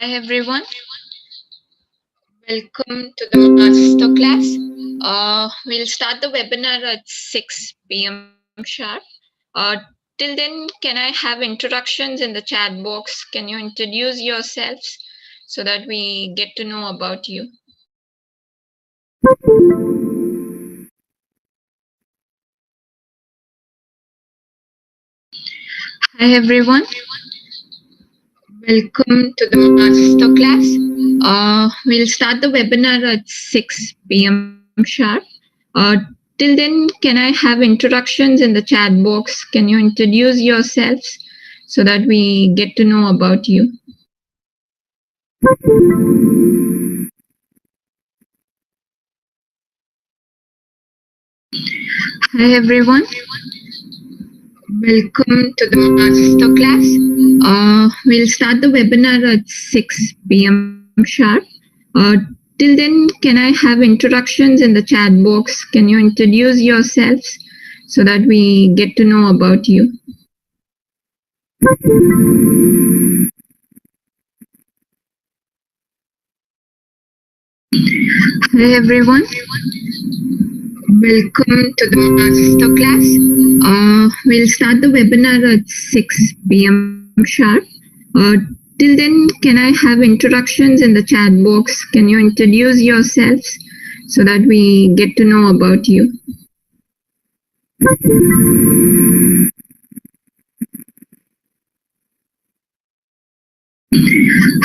Hi everyone, welcome to the masterclass. We'll start the webinar at 6 p.m. sharp. Till then, can I have introductions in the chat box? Can you introduce yourselves so that we get to know about you? Hi everyone, welcome to the masterclass. We'll start the webinar at 6 p.m. sharp. Till then, can I have introductions in the chat box? Can you introduce yourselves so that we get to know about you? Hi everyone, welcome to the masterclass. We'll start the webinar at 6 p.m. sharp. Till then, can I have introductions in the chat box? Can you introduce yourselves so that we get to know about you? Hi everyone, welcome to the masterclass. We'll start the webinar at 6 p.m. sharp. Till then, can I have introductions in the chat box? Can you introduce yourselves so that we get to know about you?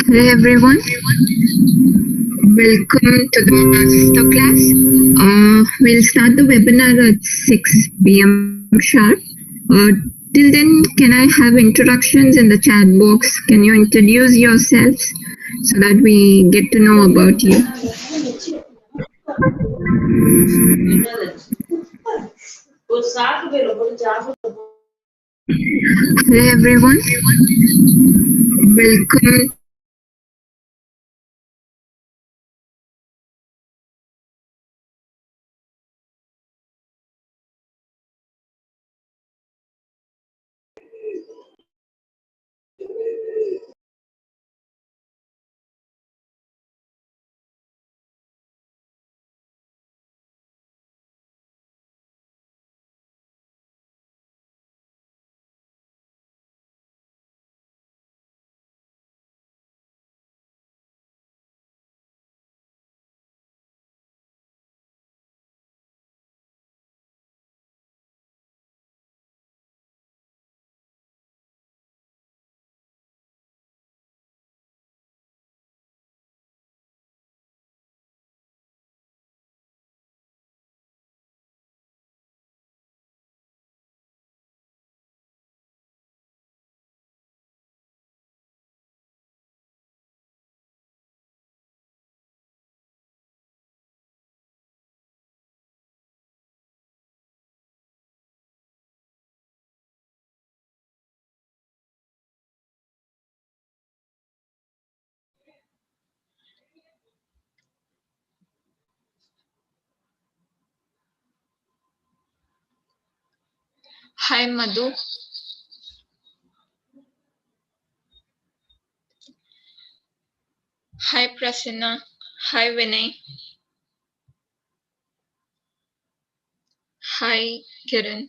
Hi everyone, welcome to the masterclass. We'll start the webinar at 6 p.m. sharp. Till then, can I have introductions in the chat box? Can you introduce yourselves so that we get to know about you? Hello everyone, welcome. Hi Madhu. Hi Prasanna. Hi Vinay. Hi Kiran.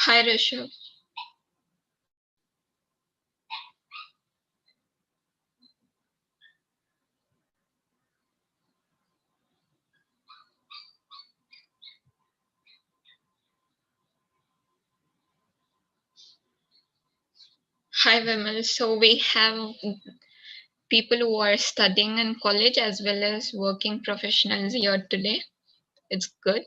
Hi Rishabh. Hi Vimal. So we have people who are studying in college as well as working professionals here today. It's good.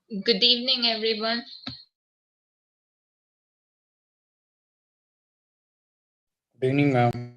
Good evening, everyone. Good evening, ma'am.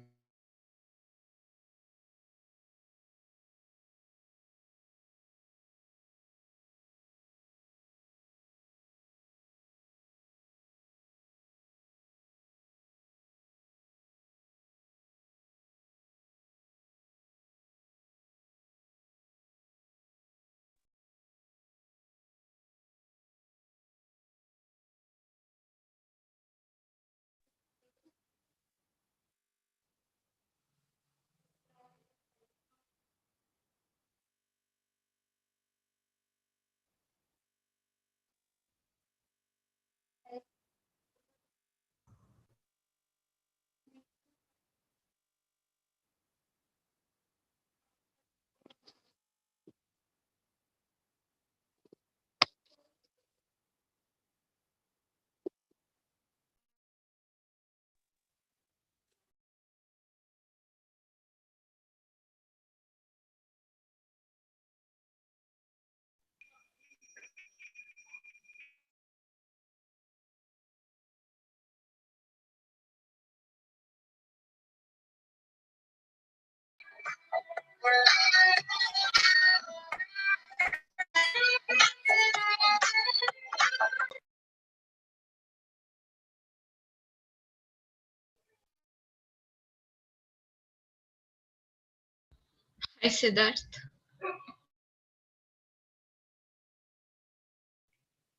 Hi, Siddharth.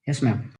Yes, ma'am.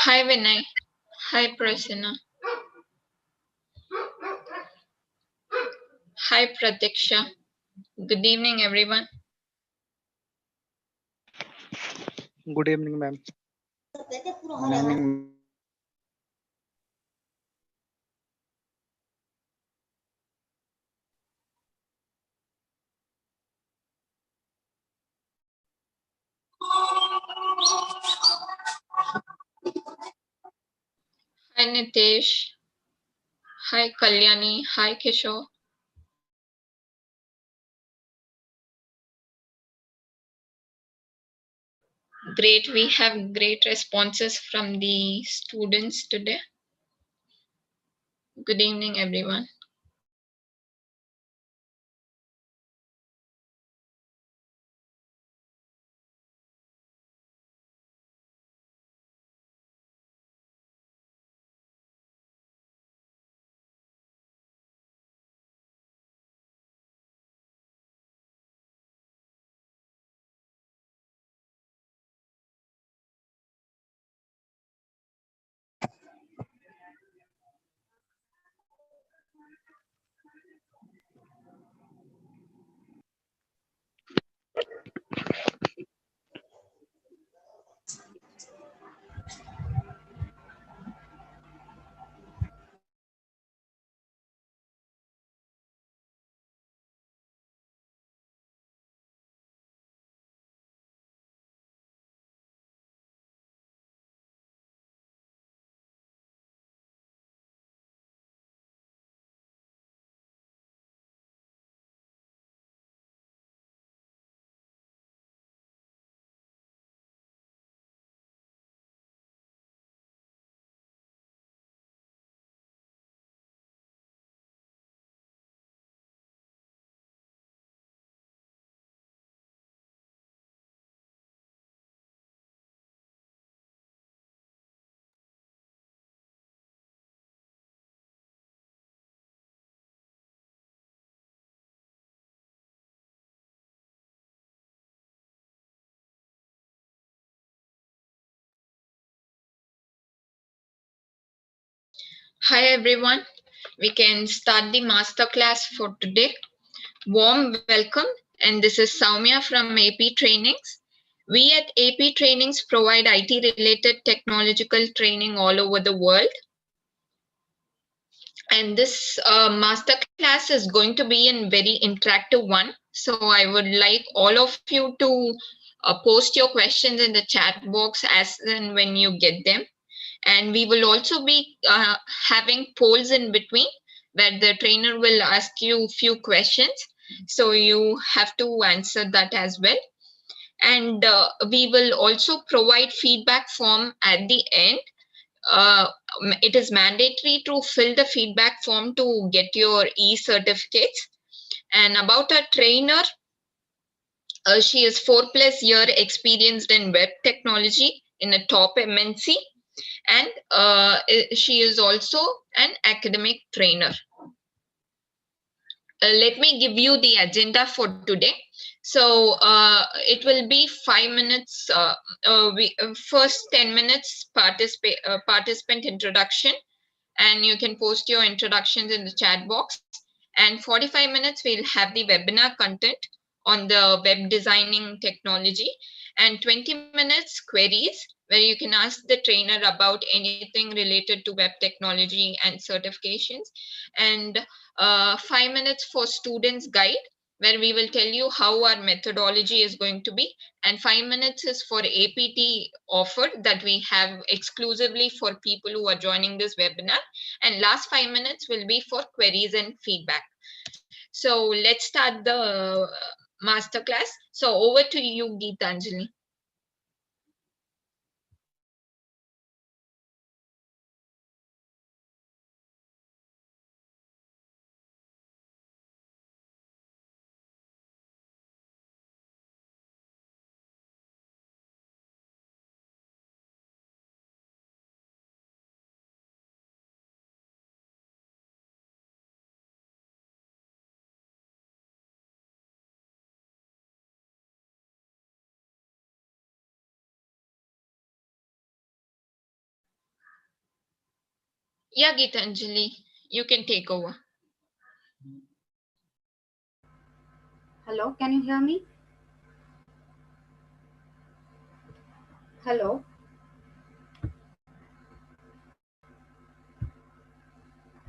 Hi, Vinay. Hi, Prasanna. Hi, Pratiksha. Good evening, everyone. Good evening, ma'am. Good evening. Hi, Nitesh. Hi, Kalyani. Hi, Kishore. Great. We have great responses from the students today. Good evening, everyone. Hi everyone, we can start the masterclass for today. Warm welcome, and this is Soumya from AP Trainings. We at AP Trainings provide IT related technological training all over the world. And this masterclass is going to be a very interactive one. So I would like all of you to post your questions in the chat box as and when you get them. And we will also be having polls in between where the trainer will ask you a few questions. So you have to answer that as well. And we will also provide feedback form at the end. It is mandatory to fill the feedback form to get your e-certificates. And about our trainer, she is 4+ year experienced in web technology in a top MNC. And she is also an academic trainer. Let me give you the agenda for today. So it will be 5 minutes, first 10 minutes participant introduction, and you can post your introductions in the chat box. And 45 minutes, we'll have the webinar content on the web designing technology, and 20 minutes queries where you can ask the trainer about anything related to web technology and certifications, and 5 minutes for students guide where we will tell you how our methodology is going to be, and 5 minutes is for APT offer that we have exclusively for people who are joining this webinar, and last 5 minutes will be for queries and feedback. So let's start the masterclass. So over to you, Geetanjali. Yeah, Geetanjali, you can take over. Hello, can you hear me? Hello.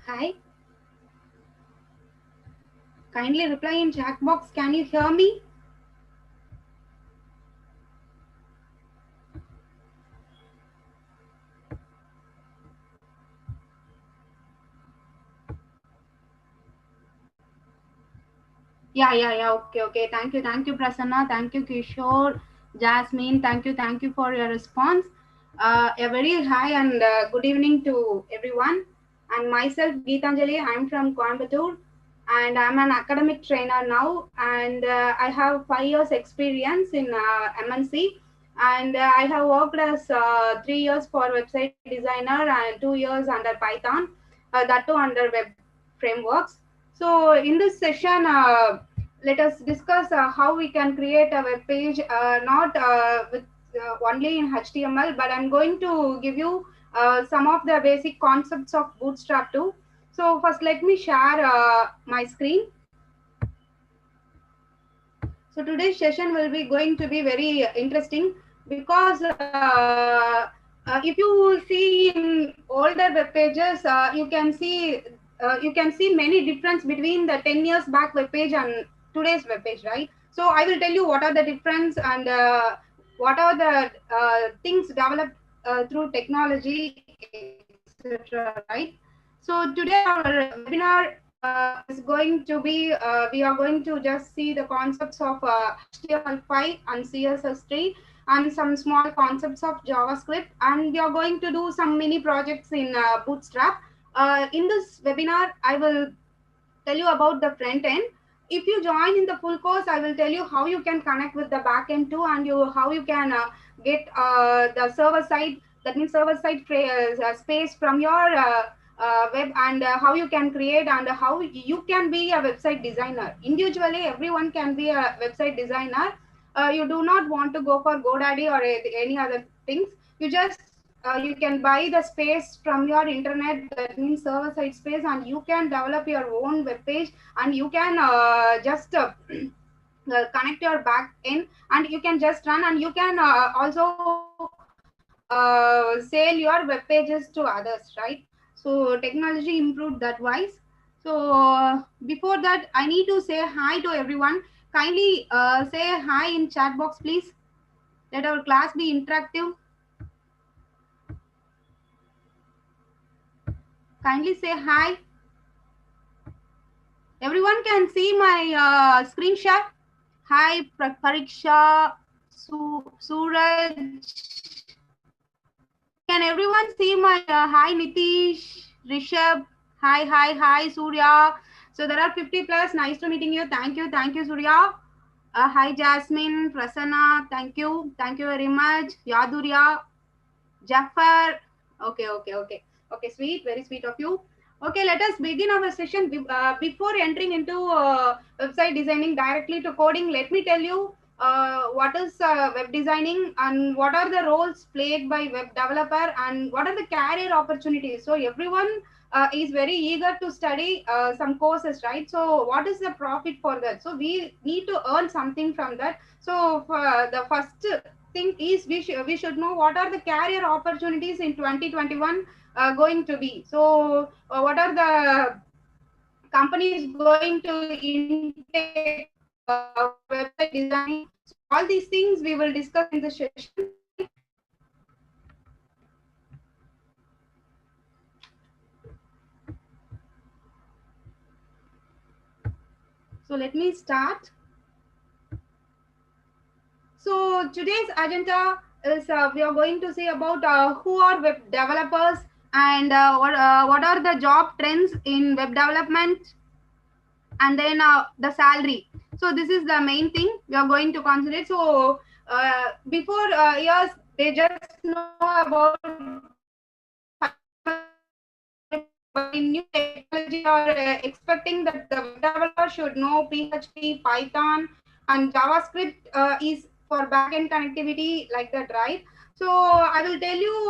Hi. Kindly reply in chat box. Can you hear me? Yeah. Okay. Thank you, Prasanna. Thank you, Kishore, Jasmine. Thank you for your response. A very high and good evening to everyone. And myself, Geetanjali, I'm from Coimbatore, and I'm an academic trainer now. And I have 5 years experience in MNC. And I have worked as 3 years for website designer and 2 years under Python, that too under web frameworks. So in this session, let us discuss how we can create a web page, not with only in HTML, but I'm going to give you some of the basic concepts of Bootstrap too. So first, let me share my screen. So today's session will be going to be very interesting because if you see in older web pages, you can see many difference between the 10 years back web page and today's web page, right? So I will tell you what are the difference and what are the things developed through technology, etc. Right? So today our webinar is going to be, we are going to just see the concepts of HTML5 and CSS3 and some small concepts of JavaScript, and we are going to do some mini projects in Bootstrap. In this webinar, I will tell you about the front end. If you join in the full course, I will tell you how you can connect with the back end too, and how you can get the server side, that means server side space from your web, and how you can create and how you can be a website designer. Individually, everyone can be a website designer. You do not want to go for GoDaddy or any other things. You just you can buy the space from your internet, that means server side space, and you can develop your own web page, and you can just connect your back end, and you can just run, and you can also sell your web pages to others, right? So technology improved that wise. So before that, I need to say hi to everyone. Kindly say hi in chat box, please. Let our class be interactive. Kindly say hi. Everyone can see my screen share. Hi, Pariksha, Suraj. Can everyone see my hi, Nitish, Rishabh? Hi, Surya. So there are 50 plus. Nice to meeting you. Thank you, Surya. Hi, Jasmine, Prasanna. Thank you very much. Yadurya, Jafar. Okay, sweet, very sweet of you. Okay, let us begin our session. Before entering into website designing directly to coding, let me tell you what is web designing and what are the roles played by web developer and what are the career opportunities. So everyone is very eager to study some courses, right? So what is the profit for that? So we need to earn something from that. So for the first thing is we should know what are the career opportunities in 2021 going to be. So what are the companies going to intake website designing? So all these things we will discuss in the session. So let me start. So today's agenda is we are going to see about who are web developers and what are the job trends in web development, and then the salary. So this is the main thing we are going to consider. So before years, they just know about new technology or expecting that the web developer should know PHP, Python, and JavaScript is for backend connectivity, like that, right? So I will tell you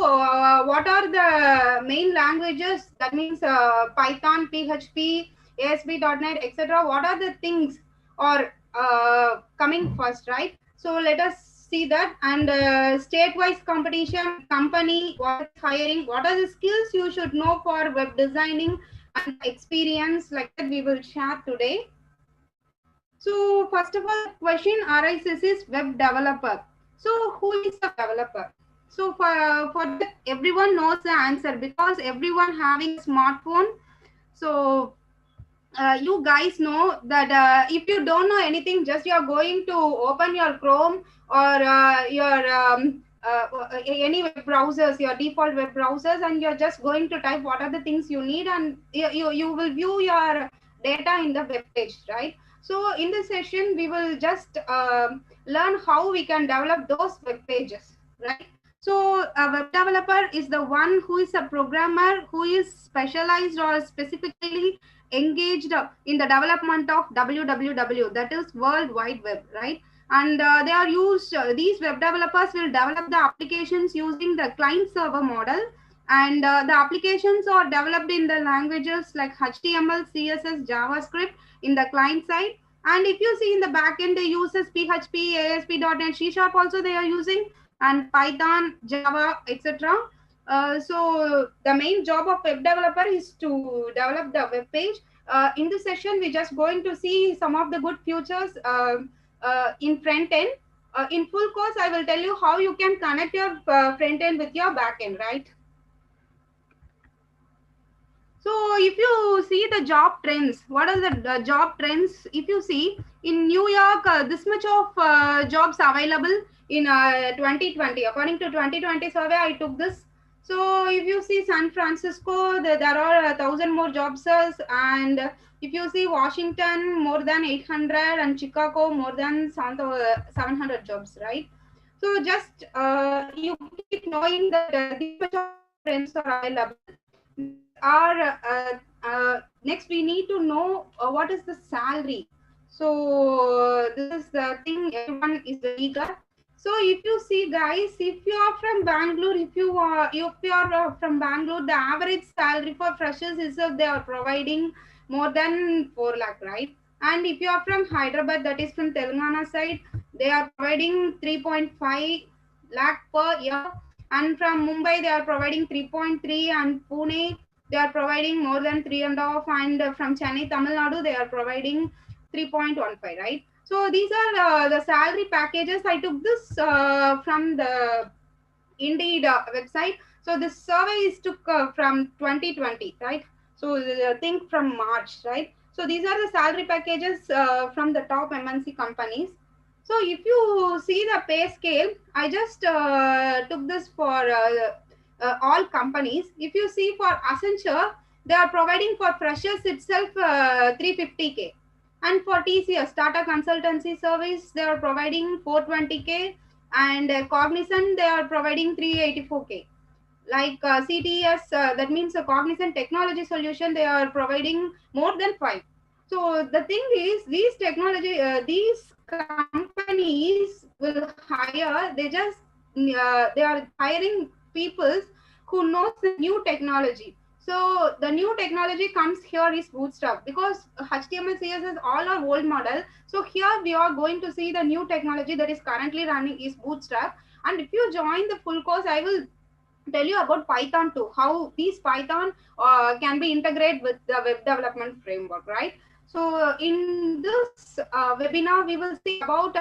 what are the main languages. That means Python, PHP, ASP.NET, etc. What are the things or coming first, right? So let us see that. And state-wise competition, company, what is hiring, what are the skills you should know for web designing and experience, like that we will share today. So first of all, question arises is web developer. So who is a developer? So for that, everyone knows the answer because everyone having a smartphone. So you guys know that if you don't know anything, just you are going to open your Chrome or your any web browsers, your default web browsers, and you're just going to type what are the things you need, and you will view your data in the web page, right? So in this session, we will just learn how we can develop those web pages, right? So a web developer is the one who is a programmer who is specialized or specifically engaged in the development of WWW, that is World Wide Web, right? And they are used, these web developers will develop the applications using the client server model, and the applications are developed in the languages like HTML, CSS, JavaScript in the client side. And if you see in the backend, they uses PHP, ASP.NET, C# also they are using, and Python, Java, etc. So the main job of web developer is to develop the web page. In this session, we're just going to see some of the good features in front end. In full course, I will tell you how you can connect your front end with your back end, right? So if you see the job trends, what are the job trends? If you see in New York, this much of jobs available in 2020. According to 2020 survey, I took this. So if you see San Francisco, there are 1,000 more jobs, and if you see Washington, more than 800, and Chicago, more than 700 jobs, right? So just you keep knowing that these much of trends are available. Next we need to know what is the salary. So this is the thing everyone is eager. So if you see, guys, if you are from Bangalore, if you are from Bangalore, the average salary for freshers is they are providing more than 4 lakh, right? And if you are from Hyderabad, that is from Telangana side, they are providing 3.5 lakh per year. And from Mumbai, they are providing 3.3, and Pune, they are providing more than 3.5, and from Chennai, Tamil Nadu, they are providing 3.15, right? So these are the salary packages. I took this from the Indeed website. So this survey is took from 2020, right? So think from March, right? So these are the salary packages from the top MNC companies. So if you see the pay scale, I just took this for all companies. If you see for Accenture, they are providing for freshers itself 350K. And for TCS, Tata Consultancy Service, they are providing 420K. And Cognizant, they are providing 384K. Like CTS, that means a Cognizant Technology Solution, they are providing more than 5. So the thing is, these companies will hire, they are hiring people who knows the new technology. So the new technology comes here is Bootstrap, because HTML, CSS all are old model. So here we are going to see the new technology that is currently running is Bootstrap. And if you join the full course, I will tell you about Python too, how these Python can be integrated with the web development framework, right? So in this webinar, we will see about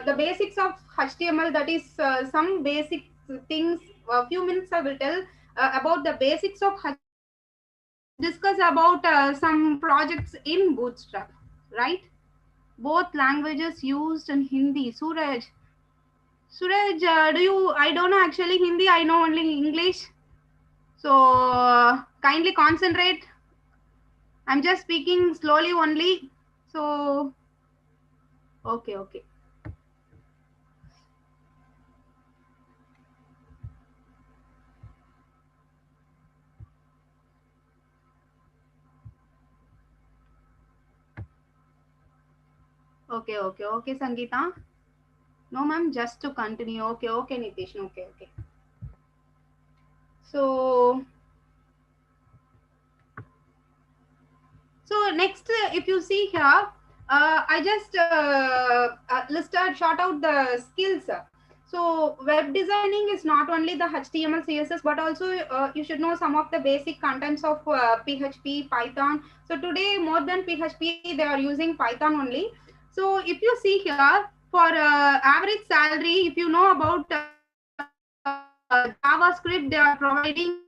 the basics of HTML, that is some basic things. A few minutes I will tell about the basics of HTML, discuss about some projects in Bootstrap, right? Both languages used in Hindi. Suraj, do you, I don't know actually Hindi, I know only English. So kindly concentrate. I'm just speaking slowly only. So, okay. Okay, Sangeeta. No, ma'am, just to continue. Okay, Nitish. Okay. So next, if you see here, I just short out the skills. So web designing is not only the HTML, CSS, but also you should know some of the basic contents of PHP, Python. So today, more than PHP, they are using Python only. So if you see here, for average salary, if you know about JavaScript, they are providing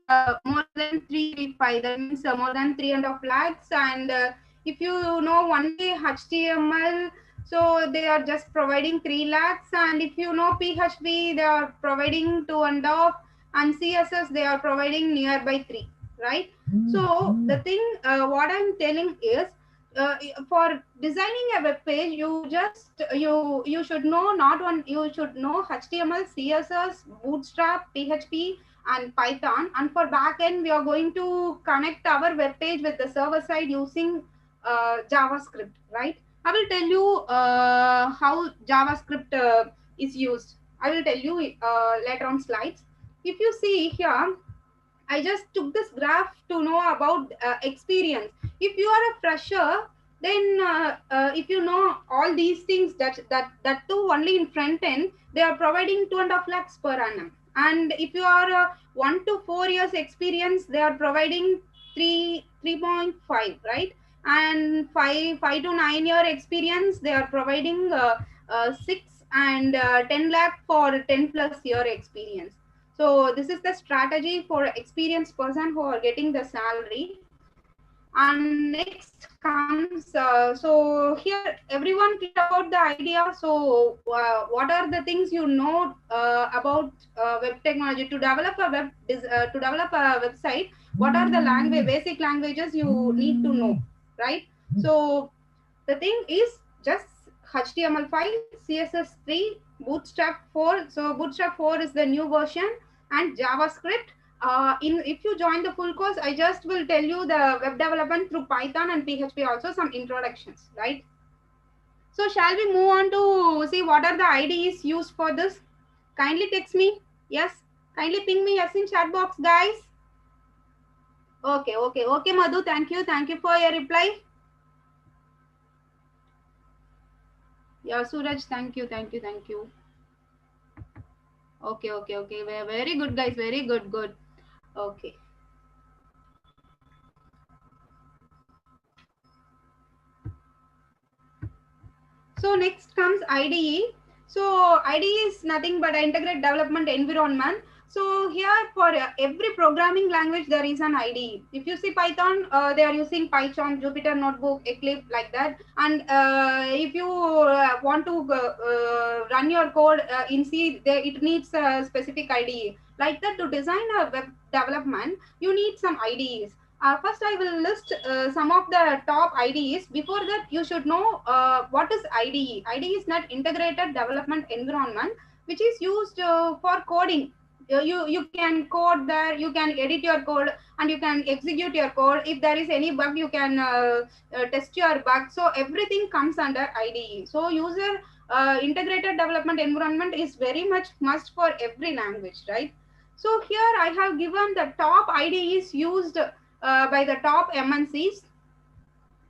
more than 3.5, that means more than 3.5 lakhs. And if you know only HTML, so they are just providing 3 lakhs. And if you know PHP, they are providing 2.5, and CSS, they are providing nearby 3, right? So the thing, what I'm telling is, for designing a web page, you should know you should know HTML, CSS, Bootstrap, PHP, and Python. And for backend, we are going to connect our web page with the server side using JavaScript, right? I will tell you how JavaScript is used. I will tell you later on slides. If you see here, I just took this graph to know about experience. If you are a fresher, then if you know all these things, that too only in front end, they are providing 2.5 lakhs per annum. And if you are 1 to 4 years experience, they are providing 3.5, right? And 5 to 9 year experience, they are providing 6, and 10 lakh for 10 plus year experience. So this is the strategy for experienced person who are getting the salary. And next comes, so here everyone clear about the idea. So what are the things you know about web technology to develop a website? What are the basic languages you need to know, right? So the thing is just HTML5, CSS3, Bootstrap 4. So Bootstrap 4 is the new version, and JavaScript. If you join the full course, I just will tell you the web development through Python and PHP, also some introductions, right? So shall we move on to see what are the IDEs used for this? Kindly text me. Yes. Kindly ping me yes in chat box, guys. Okay, Madhu. Thank you for your reply. Yeah, Suraj, thank you. Okay. Very good, guys. Very good. Okay. So next comes IDE. So IDE is nothing but an integrated development environment. So here for every programming language there is an IDE. If you see Python, they are using Python, Jupyter Notebook, Eclipse like that. And if you want to run your code in C, it needs a specific IDE. Like that, to design a web development, you need some IDEs. First, I will list some of the top IDEs. Before that, you should know what is IDE. IDE is not integrated development environment, which is used for coding. You can code there, you can edit your code, and you can execute your code. If there is any bug, you can test your bug. So everything comes under IDE. So user integrated development environment is very much must for every language, right? So here I have given the top IDEs used by the top MNCs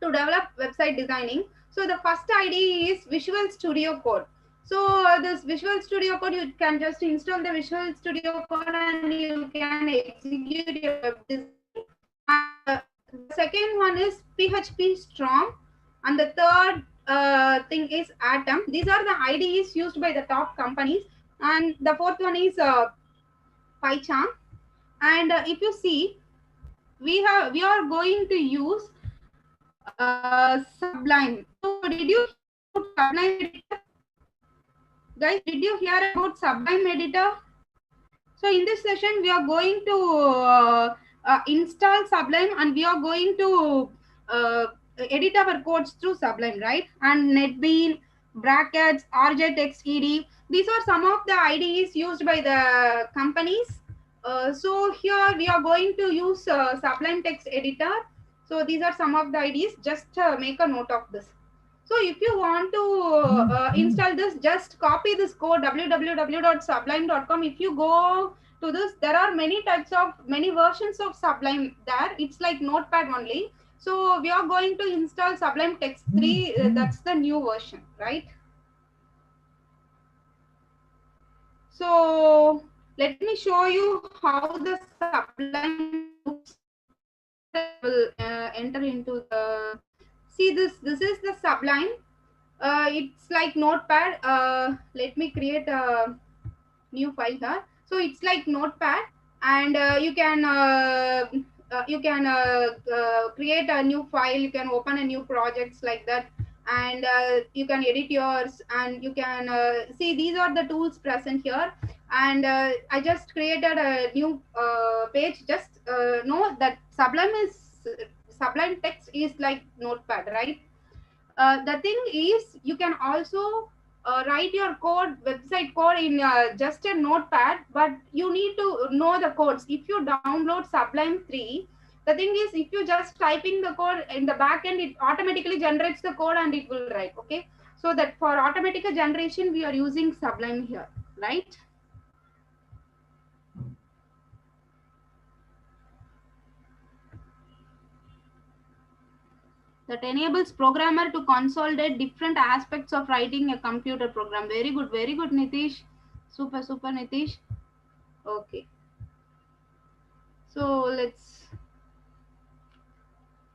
to develop website designing. So the first IDE is Visual Studio Code. So this Visual Studio Code, you can just install the Visual Studio Code and you can execute your web design. The second one is PHP Storm, and the third thing is Atom. These are the IDEs used by the top companies, and the fourth one is PyCharm. And if you see, we are going to use Sublime. So did you hear about Sublime editor? Guys, did you hear about Sublime editor? So in this session, we are going to install Sublime, and we are going to edit our codes through Sublime, right? And NetBeans, brackets, RJTextED. These are some of the IDEs used by the companies. So here we are going to use Sublime Text Editor. So these are some of the IDEs. Just make a note of this. So if you want to install this, just copy this code www.sublime.com. If you go to this, there are many versions of Sublime there. It's like Notepad only. So we are going to install Sublime Text 3. That's the new version, right? So let me show you how the Sublime looks. Will enter into the. See this. This is the Sublime. It's like Notepad. Let me create a new file here. So it's like Notepad, and you can create a new file. You can open a new projects like that, and you can edit yours, and you can see these are the tools present here. And I just created a new page. Just know that Sublime Text is like Notepad, right? The thing is, you can also write your code, website code in just a Notepad, but you need to know the codes. If you download Sublime 3, the thing is, if you just typing the code in the backend, it automatically generates the code and it will write. Okay, so that for automatic generation, we are using Sublime here, right? That enables programmer to consolidate different aspects of writing a computer program. Very good, Nitish. Super, Nitish. Okay. So let's.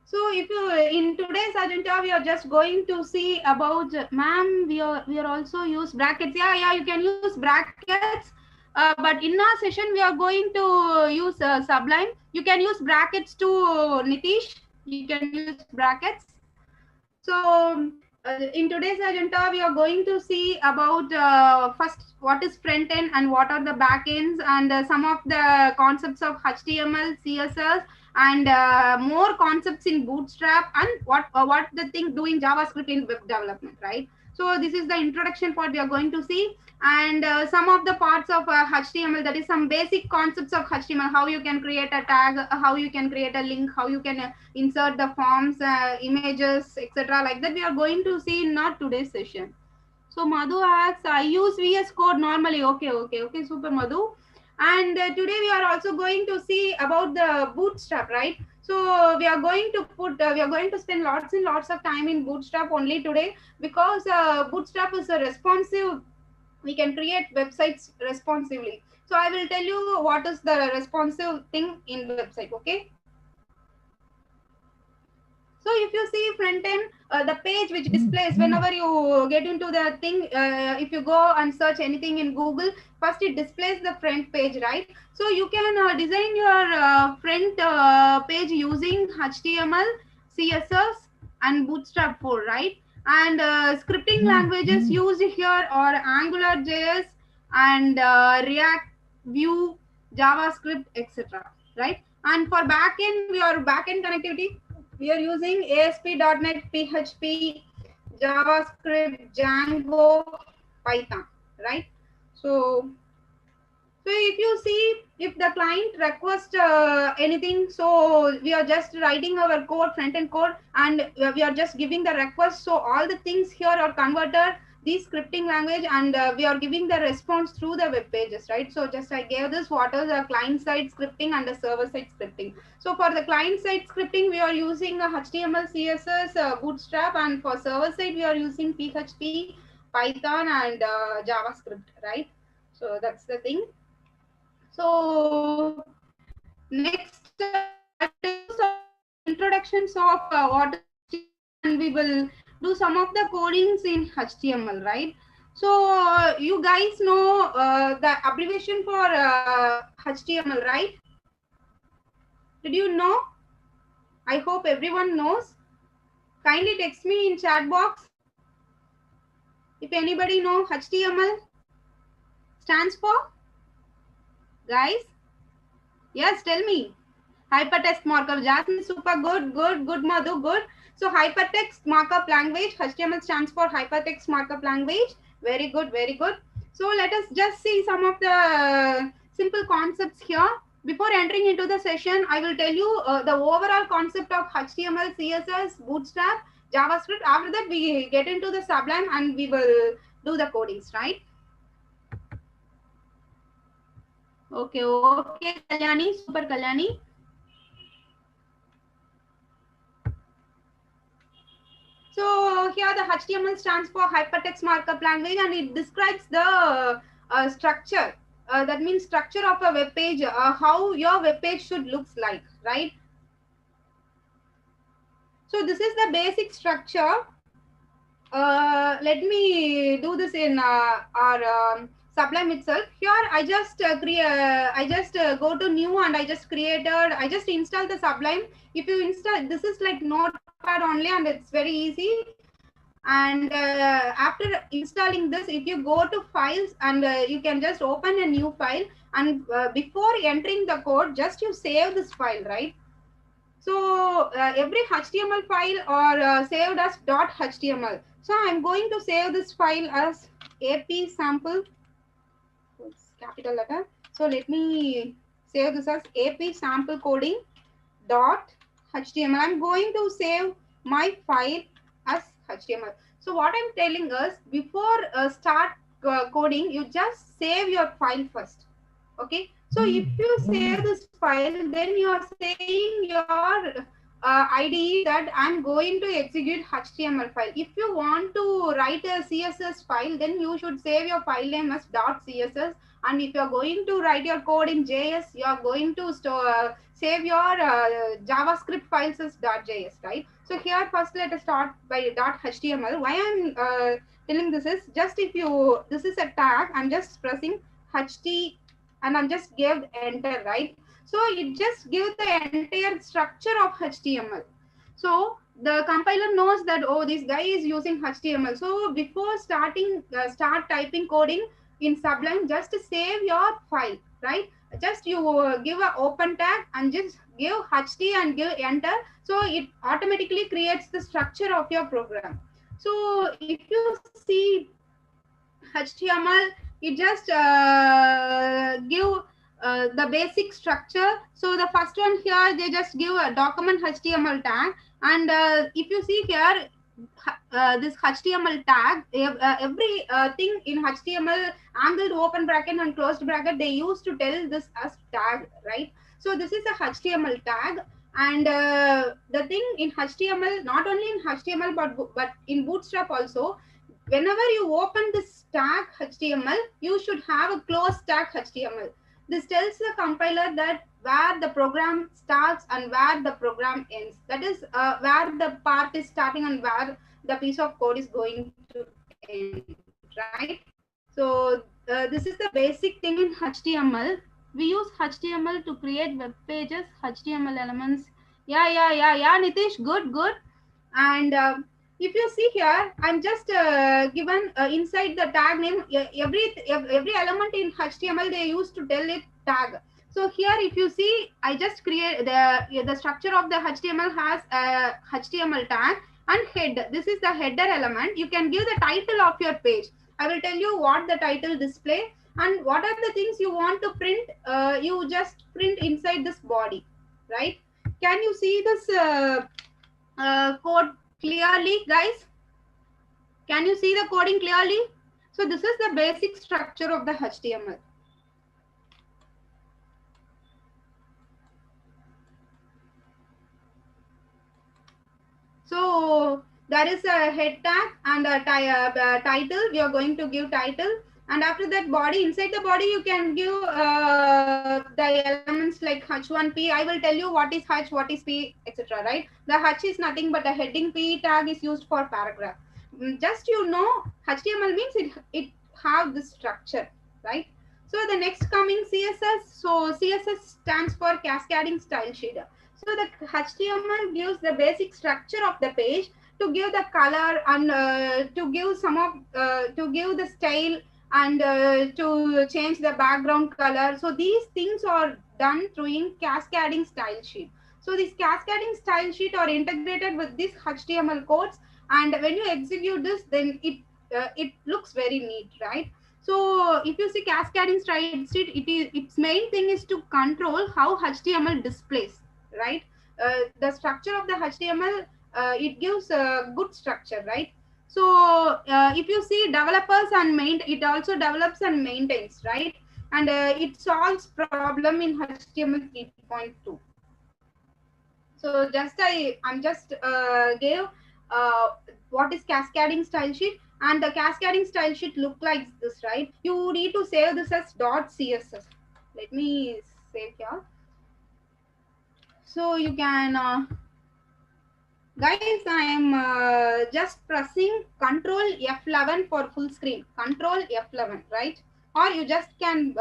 So if you in today's agenda, we are just going to see about, ma'am, we are also use brackets. Yeah, you can use brackets. But in our session, we are going to use Sublime. You can use brackets too, Nitish. You can use brackets. So in today's agenda, we are going to see about first what is front end and what are the back ends, and some of the concepts of HTML, CSS, and more concepts in Bootstrap, and what the thing doing JavaScript in web development, right? So this is the introduction part we are going to see, and some of the parts of HTML, that is some basic concepts of HTML, how you can create a tag, how you can create a link, how you can insert the forms, images, etc. like that we are going to see in our today's session. So Madhu asks, I use VS Code normally. Okay, super Madhu. And today we are also going to see about the Bootstrap, right? So we are going to spend lots and lots of time in Bootstrap only today, because Bootstrap is a responsive. We can create websites responsively. So I will tell you what is the responsive thing in website. Okay. So if you see front end, the page which displays whenever you get into the thing, if you go and search anything in Google, first it displays the front page, right? So you can design your front page using HTML, CSS, and Bootstrap 4, right? And scripting languages used here are Angular JS and React, Vue, JavaScript, etc. Right? And for backend, we are backend connectivity. We are using ASP.NET, PHP, JavaScript, Django, Python, right? So if you see, if the client requests anything, so we are just writing our code, front-end code, and we are just giving the request. So all the things here are converted, this scripting language, and we are giving the response through the web pages, right? So just I gave this, what is the client-side scripting and the server-side scripting. So for the client-side scripting, we are using HTML, CSS, Bootstrap, and for server-side, we are using PHP, Python, and JavaScript, right? So that's the thing. So next, introductions of what is HTML, and we will do some of the codings in HTML, right? So you guys know the abbreviation for HTML, right? Did you know? I hope everyone knows. Kindly text me in chat box if anybody know HTML stands for. Guys, yes, tell me. Hypertext markup. Jasmine, super good, Madhu, good. So hypertext markup language, HTML stands for hypertext markup language. Very good, very good. So let us just see some of the simple concepts here. Before entering into the session, I will tell you the overall concept of HTML, CSS, Bootstrap, JavaScript. After that, we get into the Sublime and we will do the codings, right? Okay, Kalyani, super Kalyani. So here the HTML stands for hypertext markup language, and it describes the structure. That means structure of a web page, how your web page should looks like, right? So this is the basic structure. Let me do this in our Sublime itself. Here I just go to new and I just install the Sublime. If you install, this is like Notepad only, and it's very easy. And after installing this, if you go to files, and you can just open a new file, and before entering the code, just you save this file, right? So every HTML file are saved as .html. So I'm going to save this file as AP sample, capital letter. So let me save this as AP sample coding .html. I'm going to save my file as HTML. So what I'm telling is, before start coding, you just save your file first. Okay. So if you save this file, then you are saying your IDE that I'm going to execute HTML file. If you want to write a CSS file, then you should save your file name as .css. And if you're going to write your code in JS, you are going to save your JavaScript files as .js, right? So here first let us start by .html. Why I'm telling this is, just if you, this is a tag, I'm just pressing HT and I'm just give enter, right? So it just gives the entire structure of HTML. So the compiler knows that, oh, this guy is using HTML. So before start typing coding in Sublime, just save your file, right? Just you give an open tag and just give HT and give enter. So it automatically creates the structure of your program. So if you see HTML, it just give the basic structure. So the first one here, they just give a document HTML tag. And if you see here, this HTML tag, every thing in HTML, angled open bracket and closed bracket, they used to tell this as tag, right? So this is a HTML tag. And the thing in HTML, not only in HTML, but in Bootstrap also, whenever you open this tag HTML, you should have a closed tag HTML. This tells the compiler that where the program starts and where the program ends. That is where the part is starting and where the piece of code is going to end, right? So this is the basic thing in HTML. We use HTML to create web pages, HTML elements. Yeah, Nitish, good. And if you see here, I'm just given inside the tag name, every element in HTML, they used to tell it tag. So here, if you see, I just create the structure of the HTML has a HTML tag and head. This is the header element. You can give the title of your page. I will tell you what the title display and what are the things you want to print. You just print inside this body, right? Can you see this code clearly, guys? Can you see the coding clearly? So this is the basic structure of the HTML. So there is a head tag and a title. We are going to give title, and after that body, inside the body you can give the elements like h1p. I will tell you what is h, what is p, etc. Right? The h is nothing but a heading. P tag is used for paragraph. Just HTML means it have this structure, right? So the next coming CSS. So CSS stands for cascading style sheet. So the HTML gives the basic structure of the page to give the color and to give to give the style and to change the background color. So these things are done through in cascading style sheet. So these cascading style sheet are integrated with these HTML codes, and when you execute this, then it looks very neat, right? So if you see cascading style sheet, its main thing is to control how HTML displays, right? The structure of the HTML, it gives a good structure, right? So if you see developers and it also develops and maintains, right? And it solves problem in HTML 3.2. So I'm just gave what is cascading style sheet, and the cascading style sheet look like this, right? You need to save this as .css. Let me save here. So you can, guys, I am just pressing Control F11 for full screen. Control F11, right? Or you just can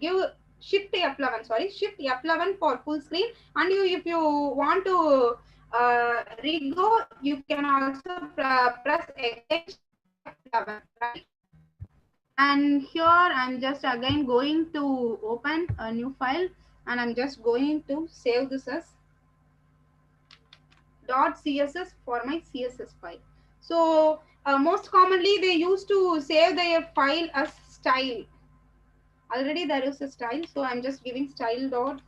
give Shift F11. Sorry, Shift F11 for full screen. And if you want to re-go, you can also press again F11, right? And here I'm just again going to open a new file, and I'm just going to save this as .css for my CSS file. So most commonly they used to save their file as style. Already there is a style, so I'm just giving style.css.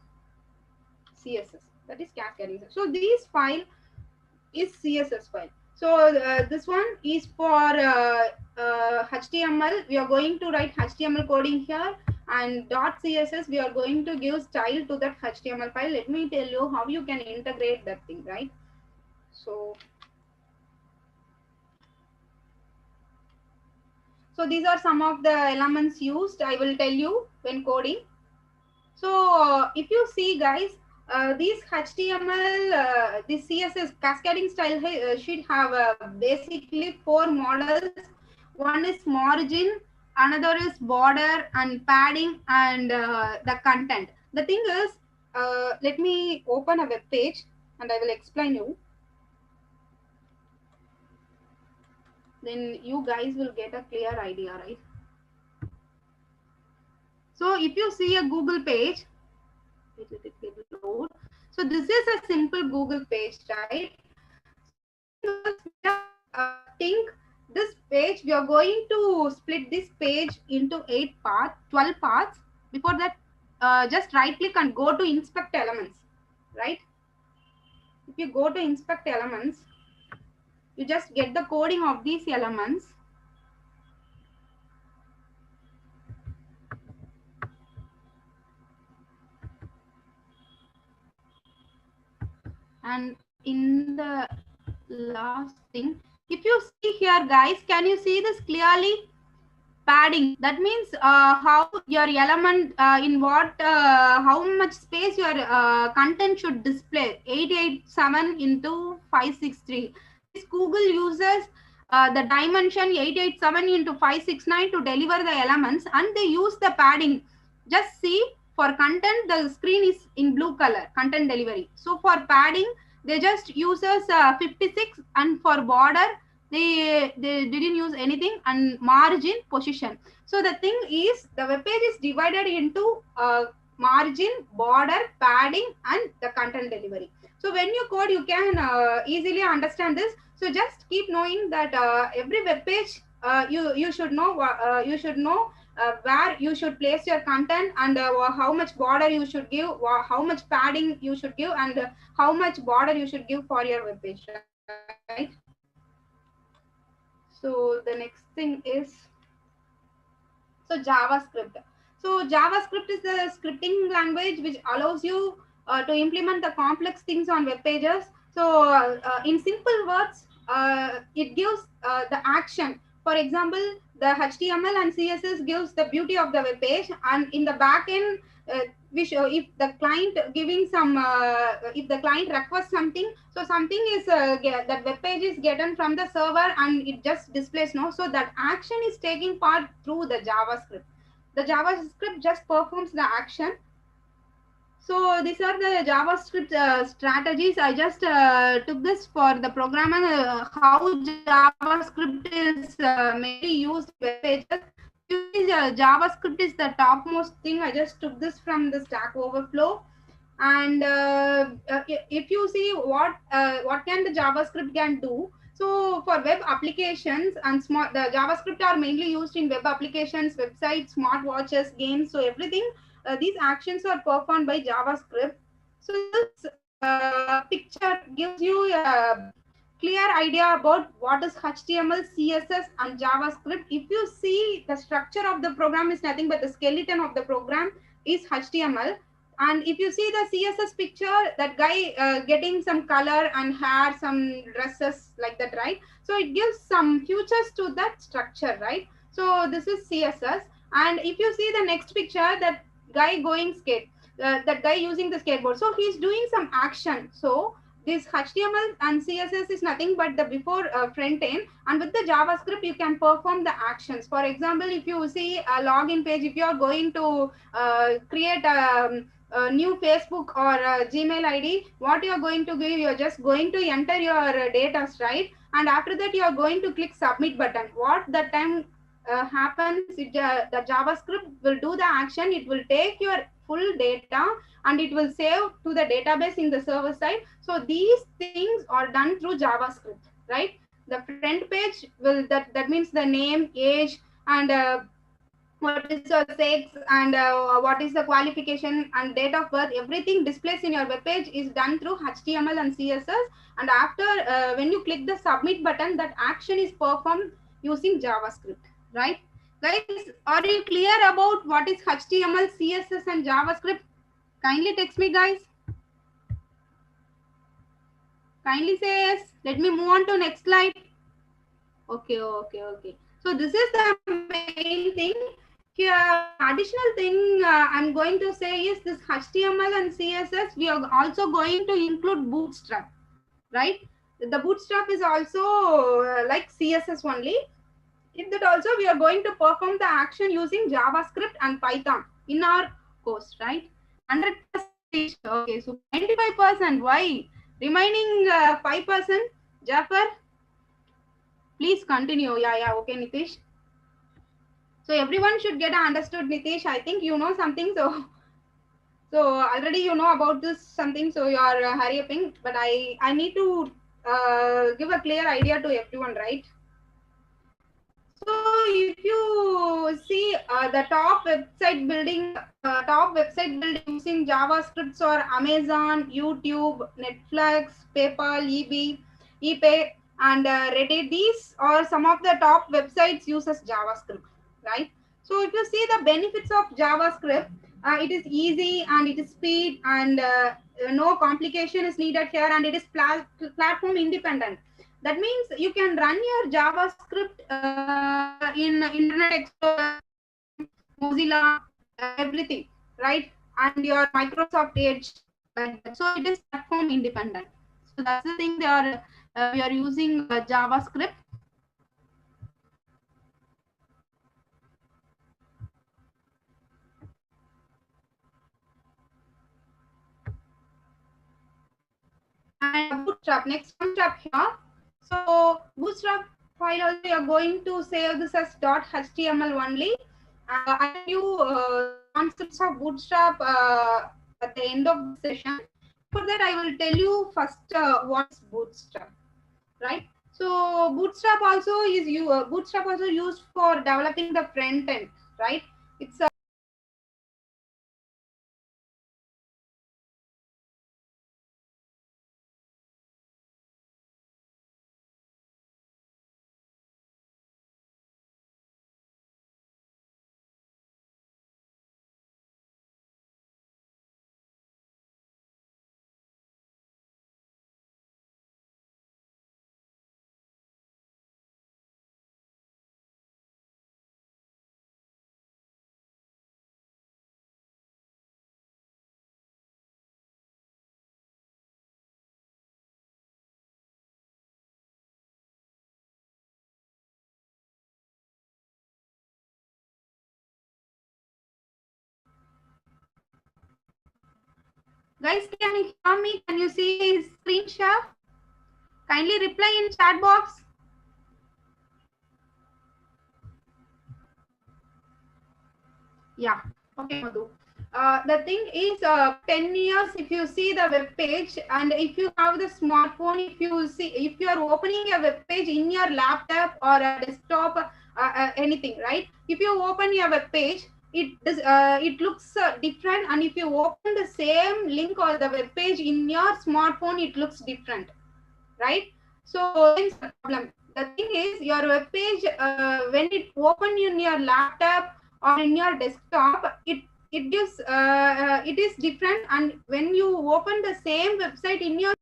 That is cascading. So this file is CSS file. So this one is for HTML. We are going to write HTML coding here, and .css we are going to give style to that HTML file. Let me tell you how you can integrate that thing, right? So these are some of the elements used. I will tell you when coding. So if you see, guys, these HTML, this CSS cascading style should have basically 4 models. One is margin, another is border and padding, and the content. The thing is, let me open a web page and I will explain you. Then you guys will get a clear idea, right? So if you see a Google page, so this is a simple Google page, right? Think this page, we are going to split this page into 12 parts. Before that, just right click and go to inspect elements, right? If you go to inspect elements, you just get the coding of these elements. And in the last thing, if you see here, guys, can you see this clearly? Padding, that means how your element in what how much space your content should display. 887 into 563. This Google uses the dimension 887 into 569 to deliver the elements, and they use the padding. Just see, for content the screen is in blue color, content delivery. So for padding they just uses 56, and for border they didn't use anything, and margin, position. So the thing is, the web page is divided into margin, border, padding, and the content delivery. So when you code, you can easily understand this. So just keep knowing that every web page you should know where you should place your content, and how much border you should give, how much padding you should give, and how much border you should give for your web page, right? So the next thing is, so JavaScript. So JavaScript is the scripting language which allows you to implement the complex things on web pages. So in simple words, it gives the action. For example, the HTML and CSS gives the beauty of the web page, and in the back end, if the client giving some, if the client requests something, so something is that web page is getting from the server and it just displays, no. So that action is taking part through the JavaScript. The JavaScript just performs the action. So these are the JavaScript strategies. I just took this for the program and how JavaScript is mainly used in web pages. JavaScript is the topmost thing. I just took this from the Stack Overflow. And if you see what can the JavaScript can do. So for web applications and the JavaScript are mainly used in web applications, websites, smartwatches, games. So everything, these actions are performed by JavaScript. So this picture gives you a clear idea about what is HTML, CSS, and JavaScript. If you see, the structure of the program is nothing but the skeleton of the program is HTML. And if you see the CSS picture, that guy getting some color and hair, some dresses like that, right? So it gives some features to that structure, right? So this is CSS. And if you see the next picture, that guy going skate, that guy using the skateboard. So he's doing some action. So this HTML and CSS is nothing but the before front end, and with the JavaScript you can perform the actions. For example, if you see a login page, if you are going to create a new Facebook or Gmail ID, what you are going to do, you are just going to enter your data, right? And after that you are going to click submit button. What that time happens, the JavaScript will do the action. It will take your full data and it will save to the database in the server side. So these things are done through JavaScript, right? The front page will, that means the name, age, and what is your sex, and what is the qualification and date of birth, everything displays in your web page is done through HTML and CSS. And after when you click the submit button, that action is performed using JavaScript, right? Guys, are you clear about what is HTML, CSS, and JavaScript? Kindly text me, guys. Kindly say yes. Let me move on to next slide. Okay. So this is the main thing. Here, additional thing I'm going to say is this HTML and CSS, we are also going to include Bootstrap, right? The Bootstrap is also like CSS only. In that also, we are going to perform the action using JavaScript and Python in our course, right? 100%. Okay, so 95%. Why? Remaining 5%. Jafar, please continue. Yeah. Okay, Nitish. So everyone should get understood, Nitish. I think you know something. So already you know about this something. So you are hurrying. But I need to give a clear idea to everyone, right? So if you see the top website building using JavaScripts or Amazon, YouTube, Netflix, PayPal, eBay, and Reddit. These are some of the top websites uses JavaScript, right? So if you see the benefits of JavaScript, it is easy and it is speed and no complication is needed here, and it is platform independent. That means you can run your JavaScript in Internet Explorer, Mozilla, everything, right? And your Microsoft Edge, like that. So it is platform independent. So that's the thing. We are using JavaScript. And Bootstrap, next Bootstrap here. So Bootstrap file also you are going to save this as .html only. I'll tell you concepts of Bootstrap at the end of the session. For that, I will tell you first what's Bootstrap, right? So Bootstrap also is Bootstrap also used for developing the front end, right? It's guys, can you hear me? Can you see his screen share? Kindly reply in chat box. Yeah. Okay, Madhu. The thing is, 10 years, if you see the web page, and if you have the smartphone, if you are opening a web page in your laptop or a desktop, anything, right? If you open your web page, it looks different, and if you open the same link or the web page in your smartphone, it looks different, right? So it's the problem. The thing is, your web page, when it open in your laptop or in your desktop, it is different, and when you open the same website in your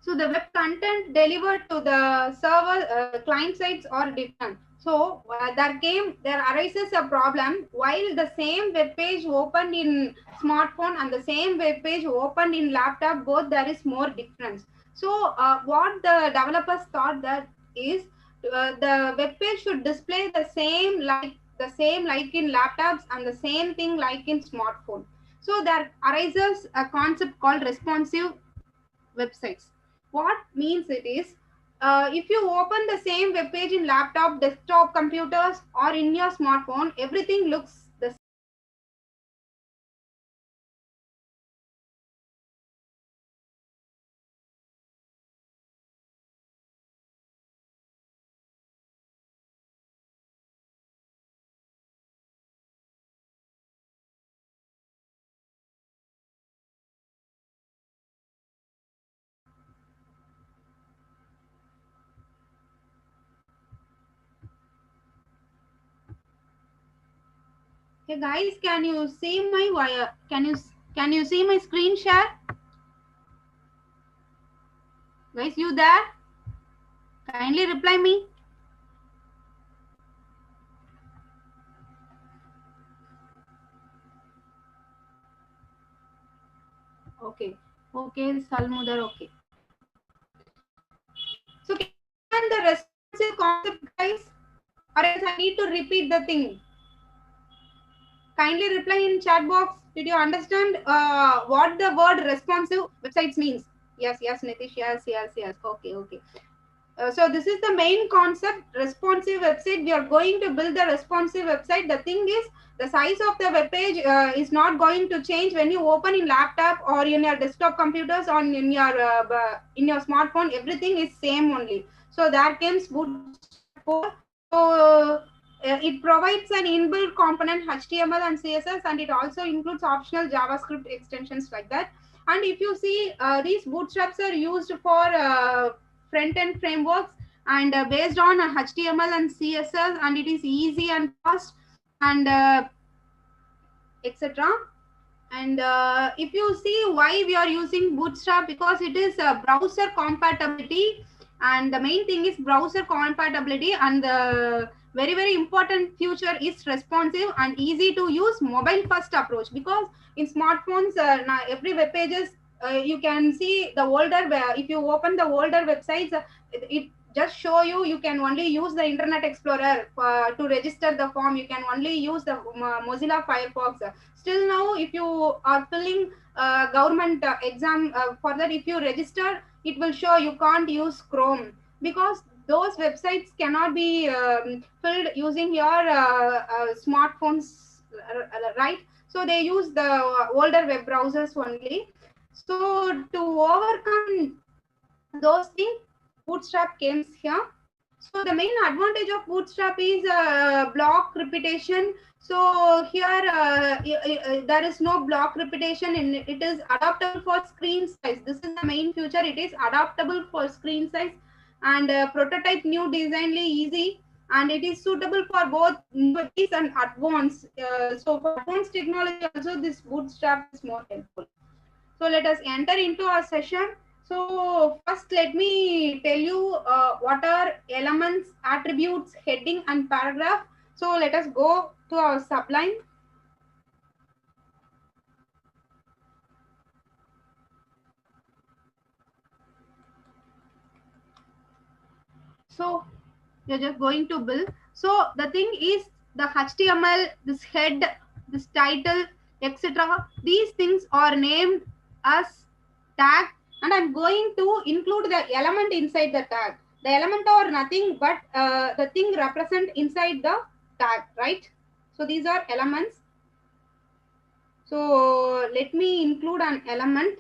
so the web content delivered to the server client sites are different. So there arises a problem while the same web page opened in smartphone and the same web page opened in laptop, both there is more difference. So what the developers thought that is the web page should display the same like in laptops and the same thing like in smartphone. So there arises a concept called responsive websites. What means it is, if you open the same web page in laptop, desktop computers, or in your smartphone, everything looks the same. Hey guys, can you see my wire? Can you see my screen share? Guys, you there? Kindly reply me. Okay. Okay, Salmudar, okay. So can the responsive concept, guys? Or else I need to repeat the thing. Kindly reply in chat box. Did you understand what the word responsive websites means? Yes, Nitish. Yes. Okay. So this is the main concept, responsive website. We are going to build the responsive website. The thing is, the size of the web page is not going to change when you open in laptop or in your desktop computers or in your smartphone. Everything is same only. So there comes Bootstrap 4. So it provides an inbuilt component HTML and CSS, and it also includes optional JavaScript extensions like that. And if you see, these bootstraps are used for front-end frameworks and based on HTML and CSS, and it is easy and fast and etc. And if you see why we are using Bootstrap, because it is browser compatibility, and the main thing is browser compatibility, and the very important feature is responsive and easy to use mobile first approach. Because in smartphones, now every web pages you can see the older, if you open the older websites, it just show you can only use the Internet Explorer to register the form. You can only use the Mozilla Firefox. Still now, if you are filling government exam, for that, if you register, it will show you can't use Chrome, because those websites cannot be filled using your smartphones, right? So they use the older web browsers only. So to overcome those things, Bootstrap came here. So the main advantage of Bootstrap is block repetition. So here there is no block repetition, and it is adaptable for screen size. This is the main feature. It is adaptable for screen size, and prototype new designly easy, and it is suitable for both newbies and advanced. So for advanced technology also, this Bootstrap is more helpful. So let us enter into our session. So first, let me tell you what are elements, attributes, heading, and paragraph. So let us go to our Sublime. So you're just going to build. So the thing is, the HTML, this head, this title, etc. These things are named as tag, and I'm going to include the element inside the tag. The element are nothing but the thing represent inside the tag, right? So these are elements. So let me include an element.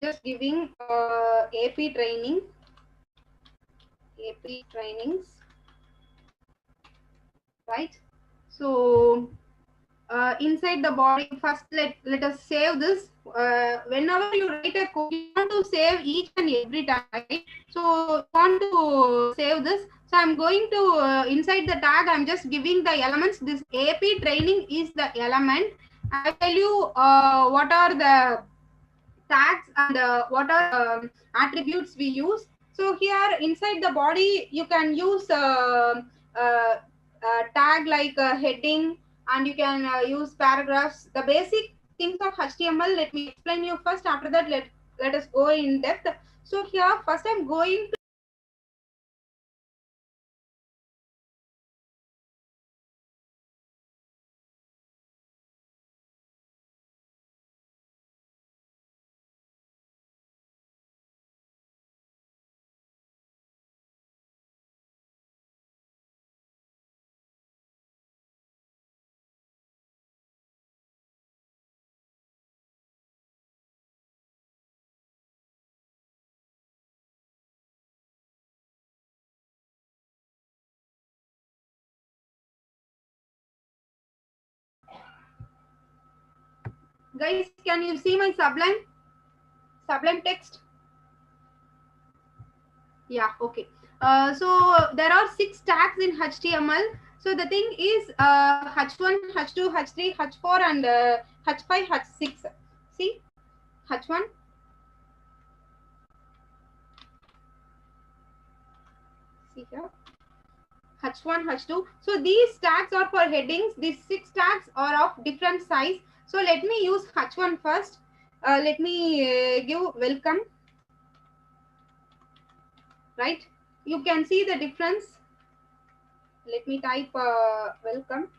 Just giving AP trainings, right? So inside the body, first let us save this. Whenever you write a code, you want to save each and every time, right? So you want to save this. So I'm going to inside the tag, I'm just giving the elements. This AP training is the element. I tell you what are the tags and what are attributes we use. So here inside the body, you can use tag like heading, and you can use paragraphs. The basic things of HTML, let me explain you first. After that, let us go in depth. So here first I'm going to guys, can you see my Sublime text? Yeah, okay. So there are 6 tags in HTML. So the thing is H1, H2, H3, H4, and H5, H6. See, H1. See here. H1, H2. So these tags are for headings. These 6 tags are of different size. So let me use H1 first. Let me give welcome. right? You can see the difference. Let me type welcome,